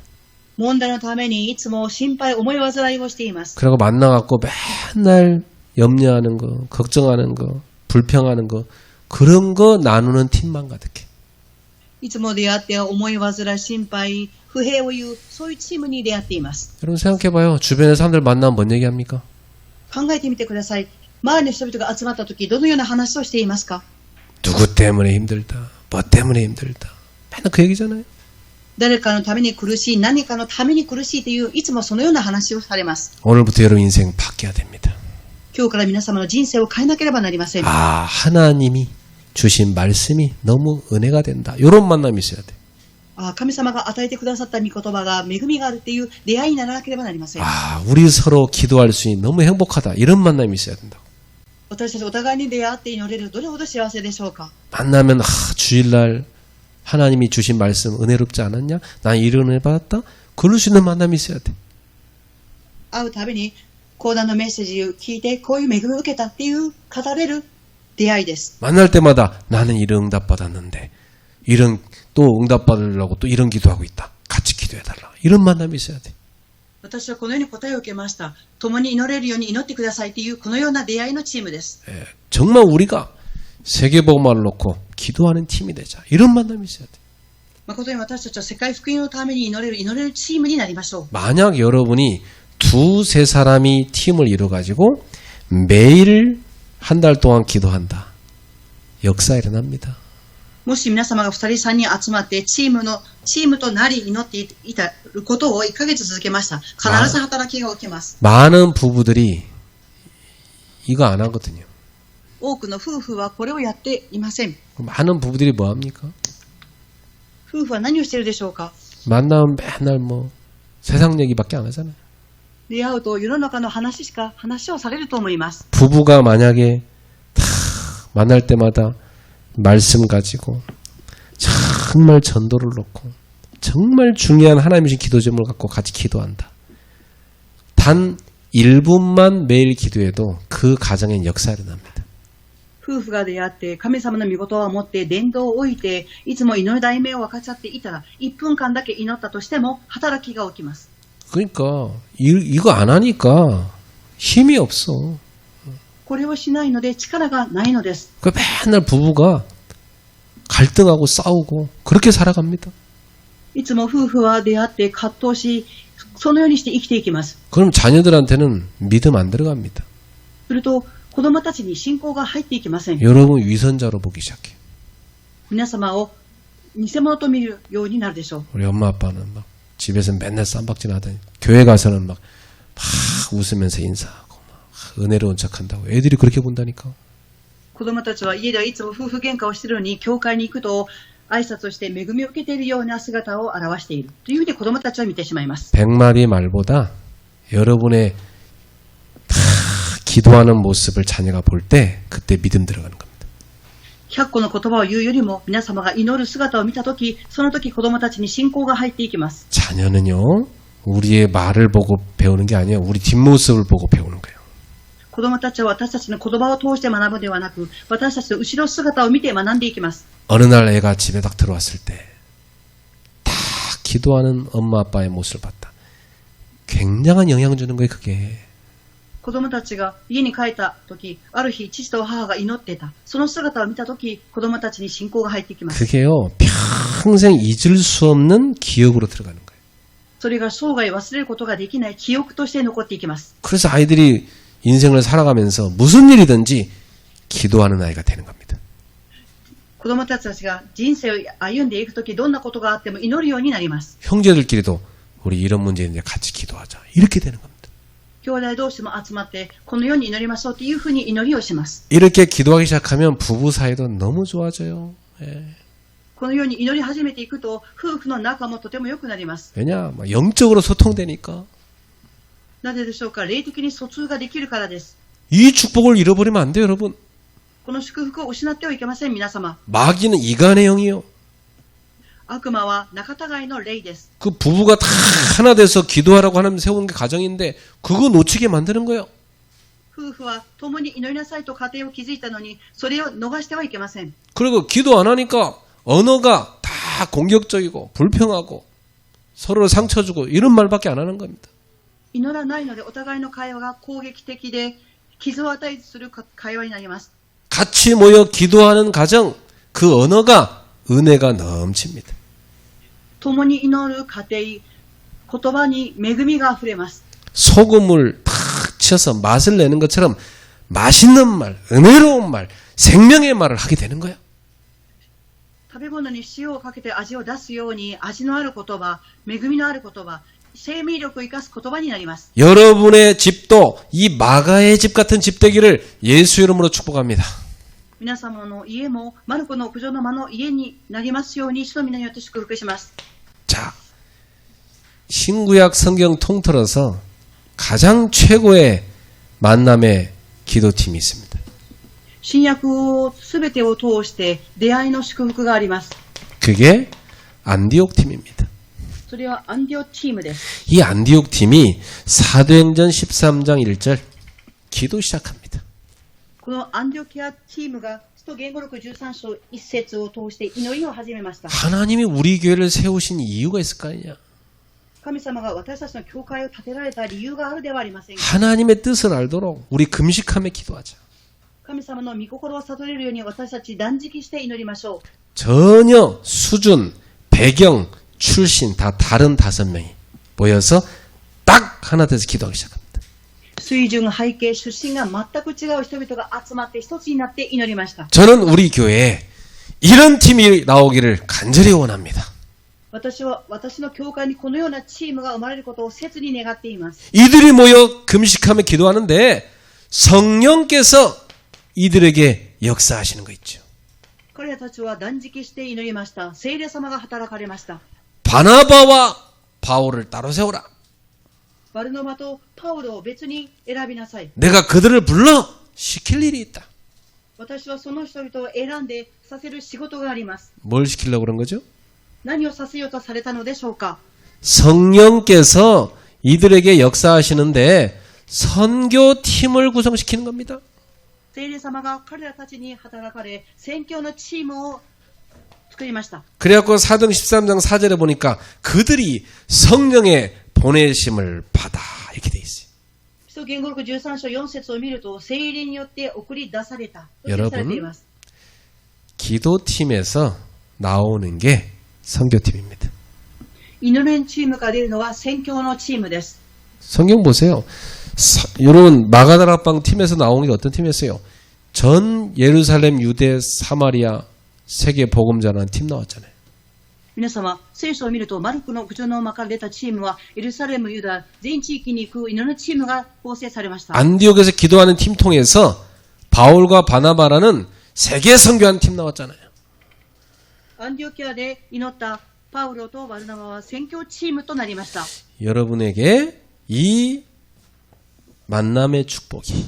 問題のためにいつも心配、思い煩いをしています。 그리고 만나갖고 맨날 염려하는 거, 걱정하는 거, 불평하는 거 그런 거 나누는 팀만 가득해. いつも出会って思い煩い、心配、不平を言う、そういうチームに出会っています。 여러분 생각해봐요. 주변에 사람들 만나면 뭔 얘기합니까? 考えてみてください。周りの人々が集まった時、どのような話をしていますか？ 누구 때문에 힘들다. 뭐 때문에 힘들다. 맨날 그 얘기잖아요. 誰かのために苦しい、何かのために苦しいという、いつもそのような話をされます。 오늘부터 여러분 인생 바뀌어야 됩니다. 今日から皆様の人生を変えなければなりません。 아, 하나님이 주신 말씀이 너무 은혜가 된다. 이런 만남이 있어야 돼. 神様が与えてくださった御言葉が恵みがあるという出会いにならなければなりません。 아, 우리 서로 기도할 수 있는 너무 행복하다. 이런 만남이 있어야 된다. 私たちお互いに出会って祈れる、どれほど幸せでしょうか。 만나면 주일날 하나님이 주신 말씀 은혜롭지 않았냐? 난 이런 은혜 받았다? 그럴 수 있는 만남이 있어야 돼. 会うたびに講談のメッセージを聞いて、こういう恵みを受けたっていう語れる出会いです。 만날 때마다 나는 이런 응답 받았는데 이런 또 응답 받으려고 또 이런 기도하고 있다. 같이 기도해달라. 이런 만남이 있어야 돼. 私はこのように答えを受けました。共に祈れるように祈ってくださいというこのような出会いのチームです。 정말 우리가 세계복음화를 놓고 기도하는 팀이 되자. 이런 만남이 있어야 돼. 誠に私たちは世界福音のために祈れるチームになりましょう。 만약 여러분이 두세 사람이 팀을 이뤄가지고 매일 한 달 동안 기도한다. 역사 일어납니다. もし皆様が2人3人集まってチームとなり祈っていたことを1ヶ月続けました。必ず働きが起きます。 많은 부부들이 이거 안 하거든요. 多くの夫婦はこれをやっていません。 많은 부부들이 뭐 합니까? 夫婦は何をしているでしょうか。 만나면 맨날 뭐 세상 얘기밖에 안 하잖아요. 出会うと世の中の話をされると思います。 부부가 만약에 다 만날 때마다 말씀 가지고 정말 전도를 놓고 정말 중요한 하나님의 기도 제목을 갖고 같이 기도한다. 단 1분만 매일 기도해도 그 가정엔 역사 일어납니다. 夫婦が出会って神様の御言葉を持って伝道を置いていつも祈る題名を分かち合っていたら1分間だけ祈ったとしても働きが起きます。 그러니까 이거 안 하니까 힘이 없어. これをしないので力がないのです。 그 맨날 부부가 갈등하고 싸우고 그렇게 살아갑니다. いつも夫婦は出会って葛藤しそのようにして生きていきます。 그럼 자녀들한테는 믿음 안 들어갑니다. すると子供たちに信仰が入っていきません。 여러분 위선자로 보기 시작해요. 皆様を偽物と見るようになるでしょう。 우리 엄마 아빠는 막 집에서 맨날 쌈박질 하더니 교회 가서는 막 웃으면서 인사하고 막 은혜로운 척한다고. 애들이 그렇게 본다니까. 子供たちは家ではいつも夫婦喧嘩をしているのに教会に行くと挨拶をして恵みを受けているような姿を表しているというふうに子供たちは見てしまいます。 100마리 말보다 여러분의 다 기도하는 모습을 자녀가 볼 때 그때 믿음 들어가는 겁니다. 100個の言葉を言うよりも皆様が祈る姿を見たときその時子供たちに信仰が入っていきます。 자녀는요 우리의 말을 보고 배우는 게 아니에요. 우리 뒷모습을 보고 배우는 거예요. 子供たちは私たちの言葉を通して学ぶではなく私たちの後ろ姿を見て学んでいきます。 어느 날 애가 집에 딱 들어왔을 때 다 기도하는 엄마 아빠의 모습을 봤다. 굉장한 영향 주는 거예요. 그게. 子供たちが家に帰った時ある日父と母が祈ってたその姿を見た時子供たちに信仰が入っていきます。 그게요 평생 잊을 수 없는 기억으로 들어가는 거예요. それが生涯忘れることができない記憶として残っていきます。 그래서 아이들이 인생을 살아가면서 무슨 일이든지 기도하는 아이가 되는 겁니다. 子供たちが人生を歩んでいくときどんなことがあっても祈るようになります。 형제들끼리도 우리 이런 문제인데 같이 기도하자. 이렇게 되는 겁니다. 兄弟同士も集まってこのように祈りましょうというふうに祈りをします。 이렇게 기도하기 시작하면 부부 사이도 너무 좋아져요. 예. このように祈り始めていくと夫婦の仲もとても良くなります。 왜냐? 막 영적으로 소통되니까. なぜでしょうか。霊的に疎通ができるからです。 이 축복을 잃어버리면 안 돼요, 여러분. この祝福を失ってはいけません。皆様 마귀는 이간의 영이요. 悪魔は仲違いの霊です。 그 부부가 다 하나 돼서 기도하라고 하나님 세운 게 가정인데 그거 놓치게 만드는 거예요. 夫婦は共に祈りなさいと家庭を築いたのにそれを逃してはいけません。 그리고 기도 안 하니까 언어가 다 공격적이고 불평하고 서로를 상처 주고 이런 말밖에 안 하는 겁니다. 祈らないのでお互いの会話が攻撃的で傷を与えする会話になります。 같이 모여 기도하는 가정 그 언어가 은혜가 넘칩니다. 共に祈る家庭言葉に恵みがあふれます。 소금을 탁 치어서 맛을 내는 것처럼 맛있는 말, 은혜로운 말, 생명의 말을 하게 되는 거예요. 食べ物に塩をかけて味を出すように味のある言葉、恵みのある言葉、生命力を生かす言葉になります。 여러분의 집도 이 마가의 집 같은 집 되기를 예수 이름으로 축복합니다. 皆様の家もマルコの屋上の間の家になりますように主の皆によって祝福します。 자, 신구약 성경 통틀어서 가장 최고의 만남의 기도팀이 있습니다. 新約を全てを通して出会いの祝福があります。 그게 안디옥 팀입니다. それはアンディオチームです。 이 안디옥 팀이 사도행전 13장 1절 기도 시작합니다. このアンディオキアチームが使徒言語録13章1節を通して祈りを始めました。 하나님이 우리 교회를 세우신 이유가 있을 거 아니냐. 神様が私たちの教会を建てられた理由があるではありませんか。 하나님의 뜻을 알도록 우리 금식하며 기도하자. 神様の御心を悟れるように私たち断食して祈りましょう。 전혀 수준, 배경, 출신 다 다른 5명이 모여서 딱 하나 돼서 기도하기 시작합니다. 水準、背景、出身が全く違う人々が集まって一つになって祈りました。 저는 우리 교회에 이런 팀이 나오기를 간절히 원합니다. 私は私の教会にこのようなチームが生まれることを切に願っています。 이들이 모여 금식하며 기도하는데 성령께서 이들에게 역사하시는 거 있죠. 彼らたちは断食して祈りました。聖霊様が働かれました。 바나바와 바울을 따로 세우라. バルノバとパウロを別に選びなさい。 내가 그들을 불러 시킬 일이 있다. 私はその人々を選んでさせる仕事があります。 뭘 시키려고 그런 거죠? 何をさせようとされたのでしょうか。 성령께서 이들에게 역사하시는데 선교팀을 구성시키는 겁니다. 聖霊様が彼らたちに働かれ、宣教のチームを作りました。 그래갖고 사도행 13장 4절에 보니까 그들이 성령의 보내심을 받아 이렇게 돼 있어요. 使徒言語録13章4節を見ると、聖霊によって送り出されたと記 여러분 されています。 기도팀에서 나오는 게 선교팀입니다. 祈りチームから出るのは宣教のチームです。 성경 보세요. 여러분 마가다락방 팀에서 나오는 게 어떤 팀이었어요? 전 예루살렘, 유대, 사마리아 세계 복음 전하는 팀 나왔잖아요. 皆様、聖書を見ると、マルクの口の間から出たチームは、エルサレム、ユダ、全地域に行く祈りのチームが構成されました。 안디옥에서 기도하는 팀 통해서 바울과 바나바라는 세계 선교하는 팀 나왔잖아요. アンディオキアで祈ったパウロとバルナバは宣教チームとなりました。 여러분에게 이 만남의 축복이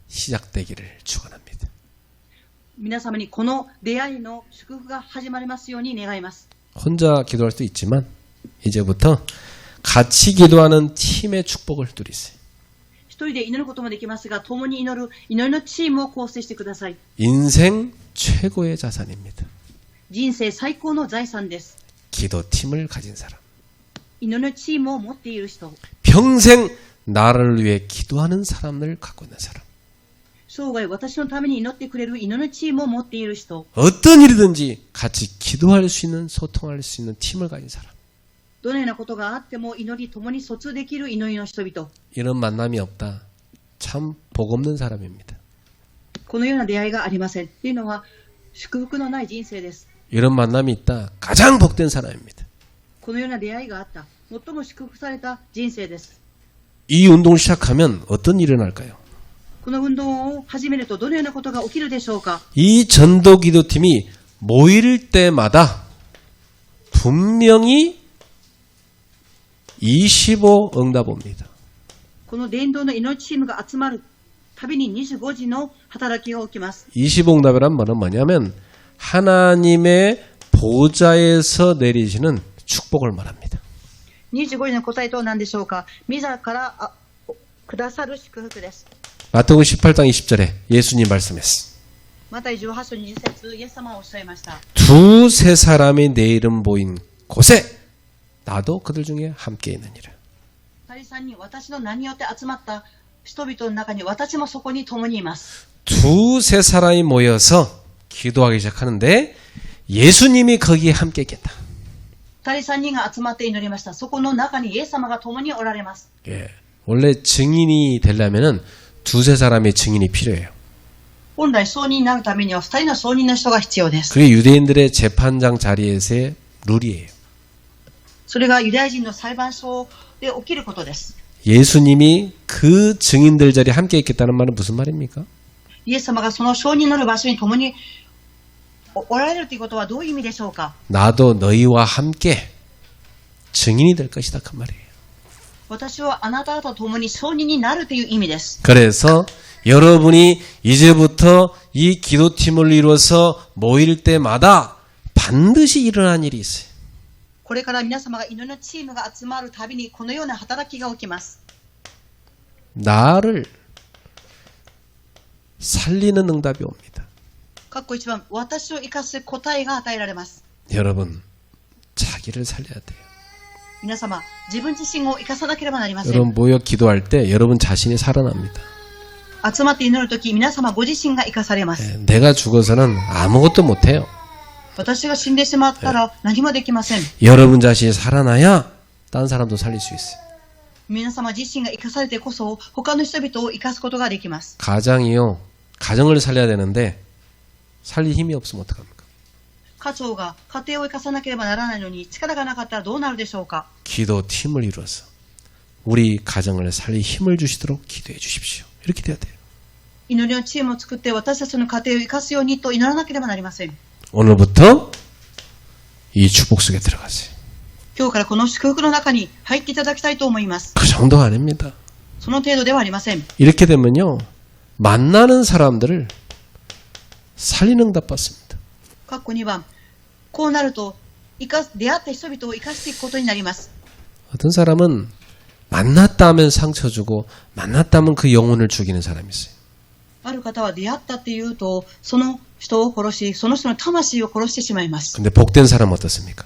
시작되기를 축원합니다. 皆様にこの出会いの祝福が始まりますように願います。 혼자 기도할 수도 있지만 이제부터 같이 기도하는 팀의 축복을 누리세요. 一人で祈ることもできますが、共に祈る祈りのチームを構成してください。 인생 최고의 자산입니다. 人生最高の財産です。 기도팀을 가진 사람. 祈りのチームを持っている人。 평생 나를 위해 기도하는 사람을 갖고 있는 사람. 生涯私のために祈ってくれる祈りのチームを持っている人。 어떤 일이든지 같이 기도할 수 있는 소통할 수 있는 팀을 가진 사람. どのようなことがあっても祈り共に疎通できる祈りの人々。 이런 만남이 없다. 참 복 없는 사람입니다. このような出会いがありません。というのは祝福のない人生です。 이런 만남이 있다. 가장 복된 사람입니다. このような出会いがあった。最も祝福された人生です。 이 운동을 시작하면 어떤 일이 일어날까요? この運動を始めるとどのようなことが起きるでしょうか。 이 전도 기도팀이 모일 때마다 분명히 25 응답 옵니다. この伝道の祈りチームが集まるたびに25時の働きが起きます。 25 응답이란 말은 뭐냐면 하나님의 보좌에서 내리시는 축복을 말합니다. 25時の答えとは何でしょうか。御座からくださる祝福です。 마태복음 18장 20절에 예수님 말씀했어. マタイ18章20節、イエス様はおっしゃいました。 두세 사람이 내 이름 보인 곳에 나도 그들 중에 함께 있느니라. 2人3人、私の名によって集まった人々の中に私もそこに共にいます。 두세 사람이 모여서 기도하기 시작하는데 예수님이 거기에 함께 있겠다. 2人3人が集まって祈りました。そこの中にイエス様が共におられます。 예. 원래 증인이 되려면은 두세 사람의 증인이 필요해요. 本来証人になるためには2人の証人の人が必要です。 그게 유대인들의 재판장 자리에서의 룰이에요. それがユダヤ人の裁判所で起きることです。 예수님이 그 증인들 자리에 함께 있겠다는 말은 무슨 말입니까? イエス様がその証人になる場所に共におられるということはどういう意味でしょうか。 나도 너희와 함께 증인이 될 것이다 그 말이에요. 私はあなたと共に証人になるという意味です。 그래서 여러분이 이제부터 이 기도팀을 이루어서 모일 때마다 반드시 일어난 일이 있어요. これから皆様が祈りのチームが集まるたびにこのような働きが起きます。 나를 살리는 응답이 옵니다. 括弧1番、私を生かす答えが与えられます。 여러분, 자기를 살려야 돼요. 皆様、自分自身を生かさなければなりません。 여러분 모여 기도할 때 여러분 자신이 살아납니다. 集まって祈るとき、皆様ご自身が生かされます。 내가 죽어서는 아무것도 못해요. 私が死んでしまったら何もできません。 여러분 자신이 살아나야 딴 사람도 살릴 수 있어요. 皆様自身が生かされてこそ他の人々を生かすことができます。 가장이요. 가정을 살려야 되는데 살릴 힘이 없으면 어떡합니까? 家長が家庭を生かさなければならないのに力がなかったらどうなるでしょうか。 기도팀을 이루어서 우리 가정을 살릴 힘을 주시도록 기도해 주십시오. 이렇게 돼야 돼요. 祈りのチームを作って私たちの家庭を生かすようにと祈らなければなりません。 오늘부터 이 축복 속에 들어가세요. 今日からこの祝福の中に入っていただきたいと思います。 그 정도가 아닙니다. その程度ではありません。 이렇게 되면요. 만나는 사람들을 살리는 응답 받습니다. 括弧2番、こうなると出会った人々を生かしていくことになります。 어떤 사람은 만났다 하면 상처 주고 만났다 하면 그 영혼을 죽이는 사람이 있어요. ある方は出会ったっていうとその人を殺しその人の魂を殺してしまいます。 근데 복된 사람은 어떻습니까?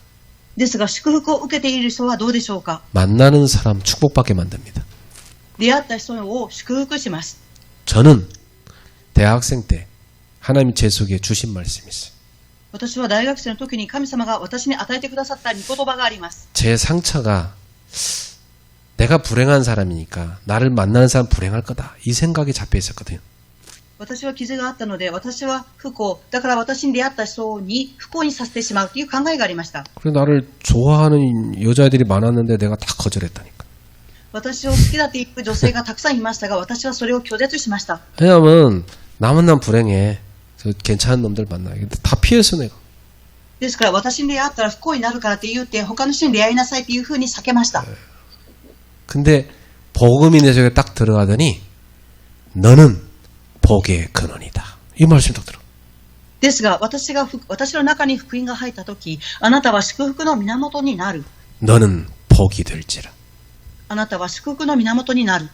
ですが祝福を受けている人はどうでしょうか。 만나는 사람 축복받게 만듭니다. 出会った人を祝福します。 저는 대학생 때 하나님이 제 속에 주신 말씀이 있어요. 私は大学生の時に神様が私に与えてくださった御言葉があります。 제 상처가 내가 불행한 사람이니까 나를 만나는 사람 불행할 거다. 이 생각이 잡혀 있었거든요. 私は傷があったので私は不幸だから私に出会った人に不幸にさせてしまうという考えがありました。 그래서 나를 좋아하는 여자애들이 많았는데 내가 다 거절했다니까. 私を好きだっていう女性がたくさんいましたが私はそれを拒絶しました。 왜냐하면 남은 난 불행해. 저 괜찮은 놈들 만나. 다 피했어 내가. ですから私に出会ったら不幸になるからって言って他の人に出会いなさいっていうふうに避けました。 근데 복음이 내 속에 딱 들어가더니 너는 복의 근원이다. 이 말씀 딱 들어. ですが私の中に福音が入った時あなたは祝福の源になる。 너는 복이 될지라. あなたは祝福の源になる。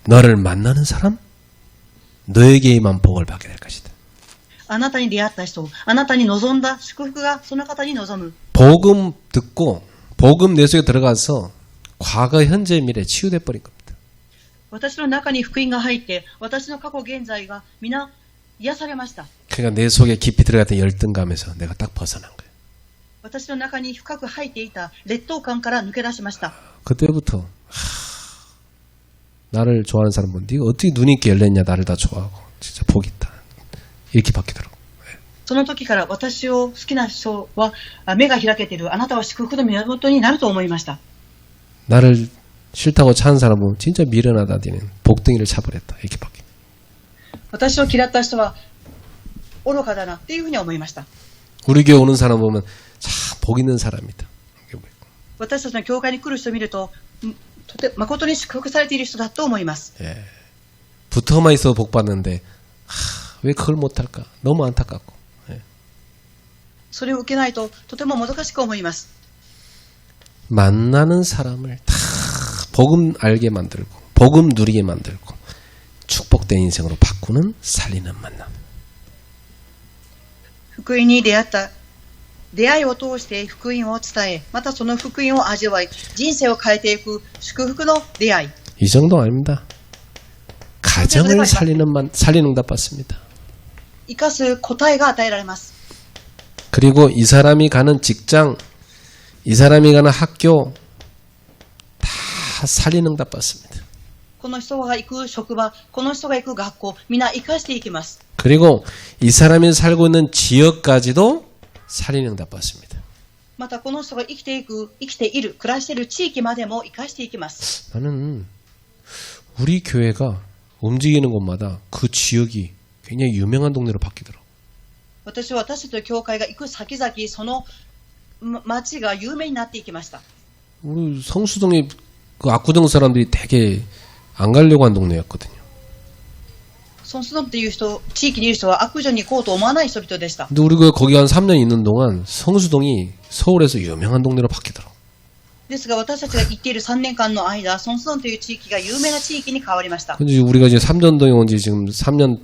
너를 만나는 사람 너에게만 복을 받게 될 것이다. あなたに出会った人あなたに望んだ祝福がその方に望む。 복음 듣고 복음 내 속에 들어가서 과거 현재 미래 치유돼 버린 겁니다. 私の中に福音が入って私の過去現在が皆癒されました。 그러니까 내 속에 깊이 들어갔던 열등감에서 내가 딱 벗어난 거예요. 私の中に深く入っていた劣等感から抜け出しました。 그때부터 나를 좋아하는 사람 보면 네가 어떻게 눈이 이렇게 열렸냐. 나를 다 좋아하고 진짜 복 있다. 이렇게 바뀌더라고. その時から私を好きな人は目が開けているあなたは祝福の源になると思いました。 나를 싫다고 차는 사람 보면 진짜 미련하다. 니는 복덩이를 차버렸다. 이렇게 바뀌어. 私を嫌った人は愚かだなっていうふうに思いました。 우리 교회 오는 사람 보면 참 복 있는 사람이다. 私たちの教会に来る人を見ると誠に祝福されている人だと思います。 예. 붙어만 있어도 복 받는데 왜 그걸 못할까? 너무 안타깝고. 예. それを受けないととてももどかしく思います。 만나는 사람을 다 복음 알게 만들고 복음 누리게 만들고 축복된 인생으로 바꾸는 살리는 만남. 福音に出会いを通して福音を伝えまたその福音を味わい人生を変えていく祝福の出会い。 이 정도 아닙니다. 가정을 살리는 응답 받습니다. 生かす答えが与えられます。 그리고 이 사람이 가는 직장, 이 사람이 가는 학교 다 살리는 응답 받습니다. この人が行く職場この人が行く学校皆生かしていきます。 그리고 이 사람이 살고 있는 지역까지도 살리는 응답 받습니다. またこの人が生きている暮らしている地域までも生かしていきます。 나는 우리 교회가 움직이는 곳마다 그 지역이 굉장히 유명한 동네로 바뀌더라고요. 私たちの教会が行く先々その町が有名になっていきました。 우리 성수동이 그 압구정 사람들이 되게 안 가려고 한 동네였거든요. ソンスドンっていう地域にいる人は悪女に行こうと思わない人々でした。 근데 우리가 거기 한 3년 있는 동안 성수동이 서울에서 유명한 동네로 바뀌더라고요. ですが私たちが行っている3年間の間、ソンスドンという地域が有名な地域に変わりました。 근데 우리가 이제 삼전동에 온 지 지금 3년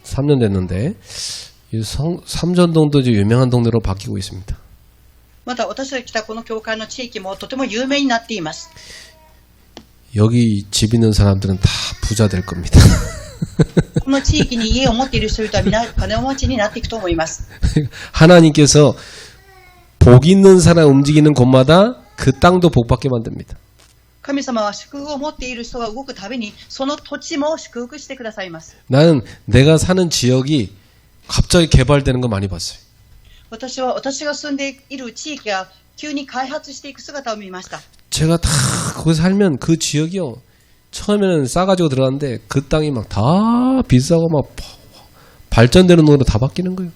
됐는데 이 삼전동도 이제 유명한 동네로 바뀌고 있습니다. また私たちが来たこの教会の地域もとても有名になっています。 여기 집 있는 사람들은 다 부자 될 겁니다. この地域に家を持っている人々は皆金持ちになっていくと思います。 하나님께서 복 있는 사람 움직이는 곳마다 그 땅도 복 받게 만듭니다. 神様は祝福を持っている人が動くたびに、その土地も祝福してくださいます。 나는 내가 사는 지역이 갑자기 개발되는 거 많이 봤어요. 私は私が住んでいる地域が急に開発していく姿を見ました。 제가 다 거기 살면 그 지역이요. 처음에는 싸가지고 들어갔는데 그 땅이 막 다 비싸고 막 발전되는 돈으로 다 바뀌는 거예요.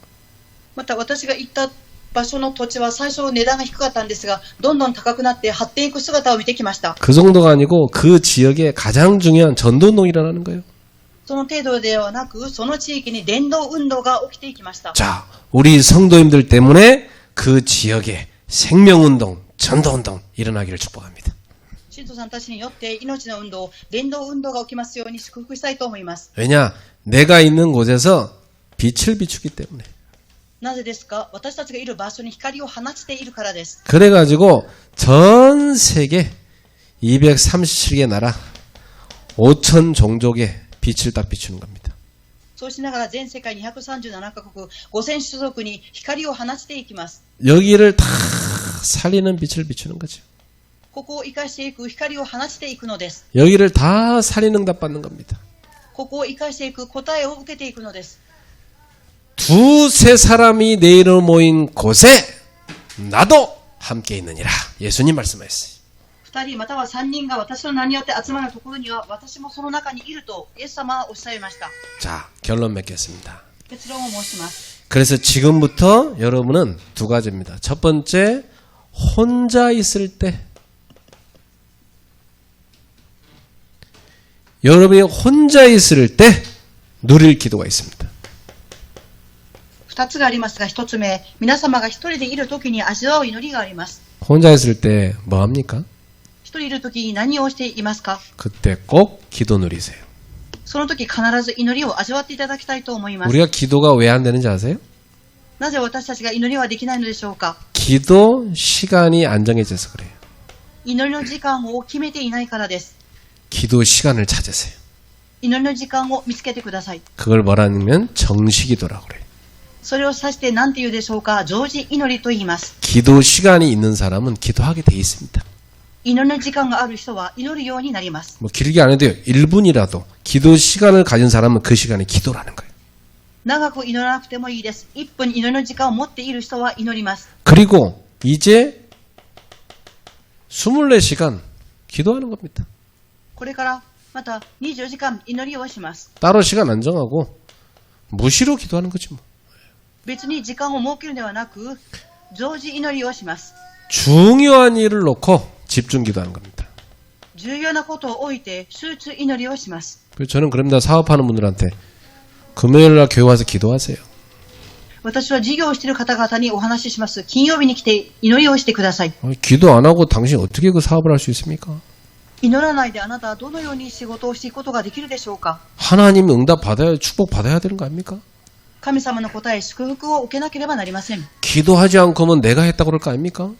また私が行った場所の土地は最初値段が低かったんですが、どんどん高くなって発展いく姿を見てきました。 그 정도가 아니고 그 지역에 가장 중요한 전도운동이 일어나는 거예요. その程度ではなく、その地域に伝道運動が起きていきました。 자, 우리 성도님들 때문에 그 지역에 생명운동, 전도운동 일어나기를 축복합니다. 信徒さんたちによって命の運動、伝道運動が起きますように祝福したいと思います。 왜냐? 내가 있는 곳에서 빛을 비추기 때문에. なぜですか？私たちがいる場所に光を放ちているからです。 그래가지고 전 세계 237개 나라 5천 종족에 빛을 딱 비추는 겁니다. そうしながら全世界237カ国、5000種族に光を放ちていきます。 여기를 다 살리는 빛을 비추는 거죠. ここを生かしていく光を放ちていくのです。 여기를 다 살리는 응답 받는 겁니다. ここを生かしていく答えを受けていくのです。 두세 사람이 내 이름으로 모인 곳에 나도 함께 있느니라. 예수님 말씀하셨어요. 2人または3人が私の名によって集まるところには私もその中にいるとイエス様はおっしゃいました。 자, 결론 맺겠습니다. 結論を申します。 그래서 지금부터 여러분은 두 가지입니다. 첫 번째, 혼자 있을 때 여러분이 혼자 있을 때 누릴 기도가 있습니다. 2つがありますが、1つ目、皆様が1人でいるときに味わう祈りがあります。 혼자 있을 때 뭐 합니까? 1人いるときに何をしていますか？ 그때 꼭 기도 누리세요. その時必ず祈りを味わっていただきたいと思います。 우리가 기도가 왜 안 되는지 아세요? なぜ私たちが祈りはできないのでしょうか？ 기도 시간이 안정해져서 그래요. 祈りの時間を決めていないからです。 기도 시간을 찾으세요. 祈りの時間を見つけてください。 그걸 뭐라면 정시기도라고 그래요. それを指して何て言うでしょうか？常時祈りと言います。 기도 시간이 있는 사람은 기도하게 돼 있습니다. 祈りの時間がある人は祈るようになります。 뭐 길게 안 해도요. 1분이라도 기도 시간을 가진 사람은 그 시간에 기도라는 거예요. 長く祈らなくてもいいです。1分祈りの時間を持っている人は祈ります。 그리고 이제 24시간 기도하는 겁니다. これからまた24時間祈りをします。 따로 시간 안 정하고 무시로 기도하는 거지 뭐. 別に時間を設けるのではなく、常時祈りをします。 중요한 일을 놓고 집중 기도하는 겁니다. 重要なことを置いて集中祈りをします。 그래서 저는 그럽니다. 사업하는 분들한테 금요일날 교회 와서 기도하세요. 私は事業をしている方々にお話しします。金曜日に来て祈りをしてください。 기도 안 하고 당신 어떻게 그 사업을 할 수 있습니까? 祈らないであなたはどのように仕事をしていくことができるでしょうか？ 하나님 응답 받아야 축복 받아야 되는 거 아닙니까? 神様の答え、祝福を受けなければなりません。 기도하지 않고면 내가 했다고 그럴 거 아닙니까?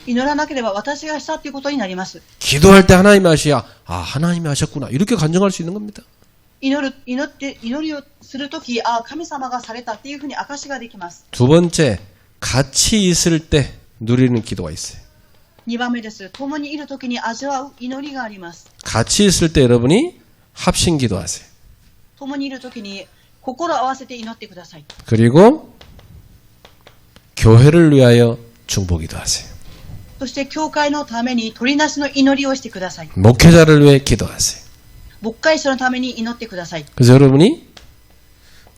祈らなければ私がしたということになります。 기도할 때 하나님이 하시야 아 하나님이 하셨구나 이렇게 간증할 수 있는 겁니다. 祈りをするとき、神様がされたっていうふうに証しができます。 두 번째 같이 있을 때 누리는 기도가 있어요. 2番目です。共にいるときに味わう祈りがあります。 같이 있을 때 여러분이 합심 기도하세요. 共にいるときに心を合わせて祈ってください。 그리고 교회를 위하여 중보 기도하세요. そして教会のために取りなしの祈りをしてください。 목회자를 위해 기도하세요. 牧会者のために祈ってください。 그래서 여러분이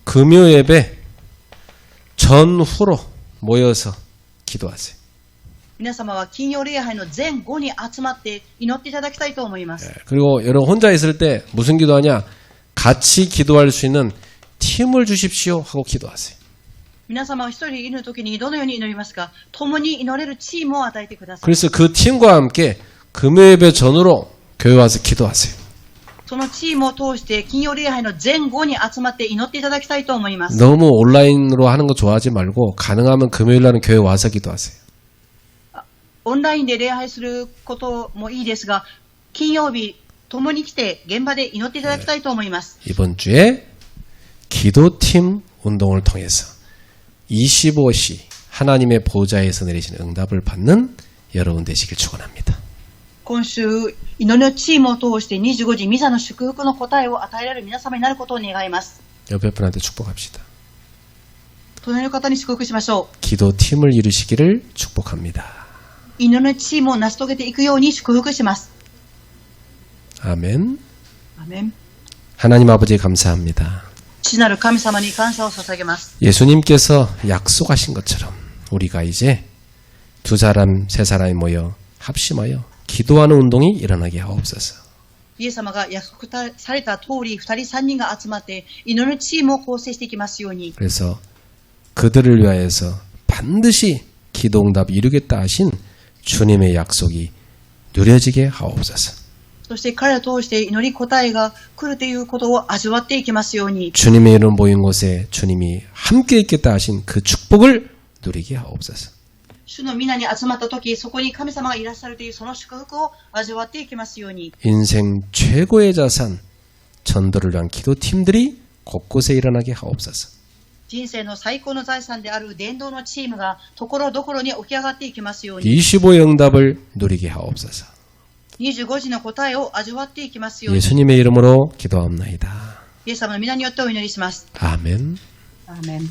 금요 예배 전후로 모여서 기도하세요. 皆様は金曜礼拝の前後に集まって祈っていただきたいと思います。 그리고 여러분 혼자 있을 때 무슨 기도하냐? 같이 기도할 수 있는 팀을 주십시오 하고 기도하세요. 皆様は一人いるときにどのように祈りますか？共に祈れるチームを与えてください。 그래서 그 팀과 함께 금요 예배 전후로 교회 와서 기도하세요. そのチームを通して金曜礼拝の前後に集まって祈っていただきたいと思います。 너무 온라인으로 하는 거 좋아하지 말고 가능하면 금요일 날은 교회 와서 기도하세요. オンラインで礼拝することもいいですが、金曜日共に来て現場で祈っていただきたいと思います。 이번 주에 기도팀 운동을 통해서 25시 하나님의 보좌에서 내리시는 응답을 받는 여러분 되시길 축원합니다. 今週、祈りのチームを通して25時ミサの祝福の答えを与えられる皆様になることを願います。 옆에 분한테 축복합시다. 隣の方に祝福しましょう。 기도팀을 이루시기를 축복합니다. 祈りのチームを成し遂げていくように祝福します。 아멘. アメン。 하나님 아버지 감사합니다. 父なる神様に感謝を捧げます。 예수님께서 약속하신 것처럼 우리가 이제 두 사람, 세 사람이 모여 합심하여 기도하는 운동이 일어나게 하옵소서. イエス様が約束された通り、2人3人が集まって祈りのチームを構成していきますように。 그래서 그들을 위하여서 반드시 기도 응답 이루겠다 하신 주님의 약속이 누려지게 하옵소서. そして彼らを通して祈り答えが来るということを味わっていきますように。 주님의 이름 모인 곳에 주님이 함께 있겠다 하신 그 축복을 누리게 하옵소서. 主の皆に集まったとき、そこに神様がいらっしゃるというその祝福を味わっていきますように。 인생 최고의 자산 전도를 위한 기도팀들이 곳곳에 일어나게 하옵소서. 人生の最高の財産である伝道のチームがところどころに起き上がっていきますように。 25의 응답을 누리게 하옵소서. 25時の答えを味わっていきますように。 예수님의 이름으로 기도합나이다. イエス様の皆によってお祈りします。 아멘. アーメン。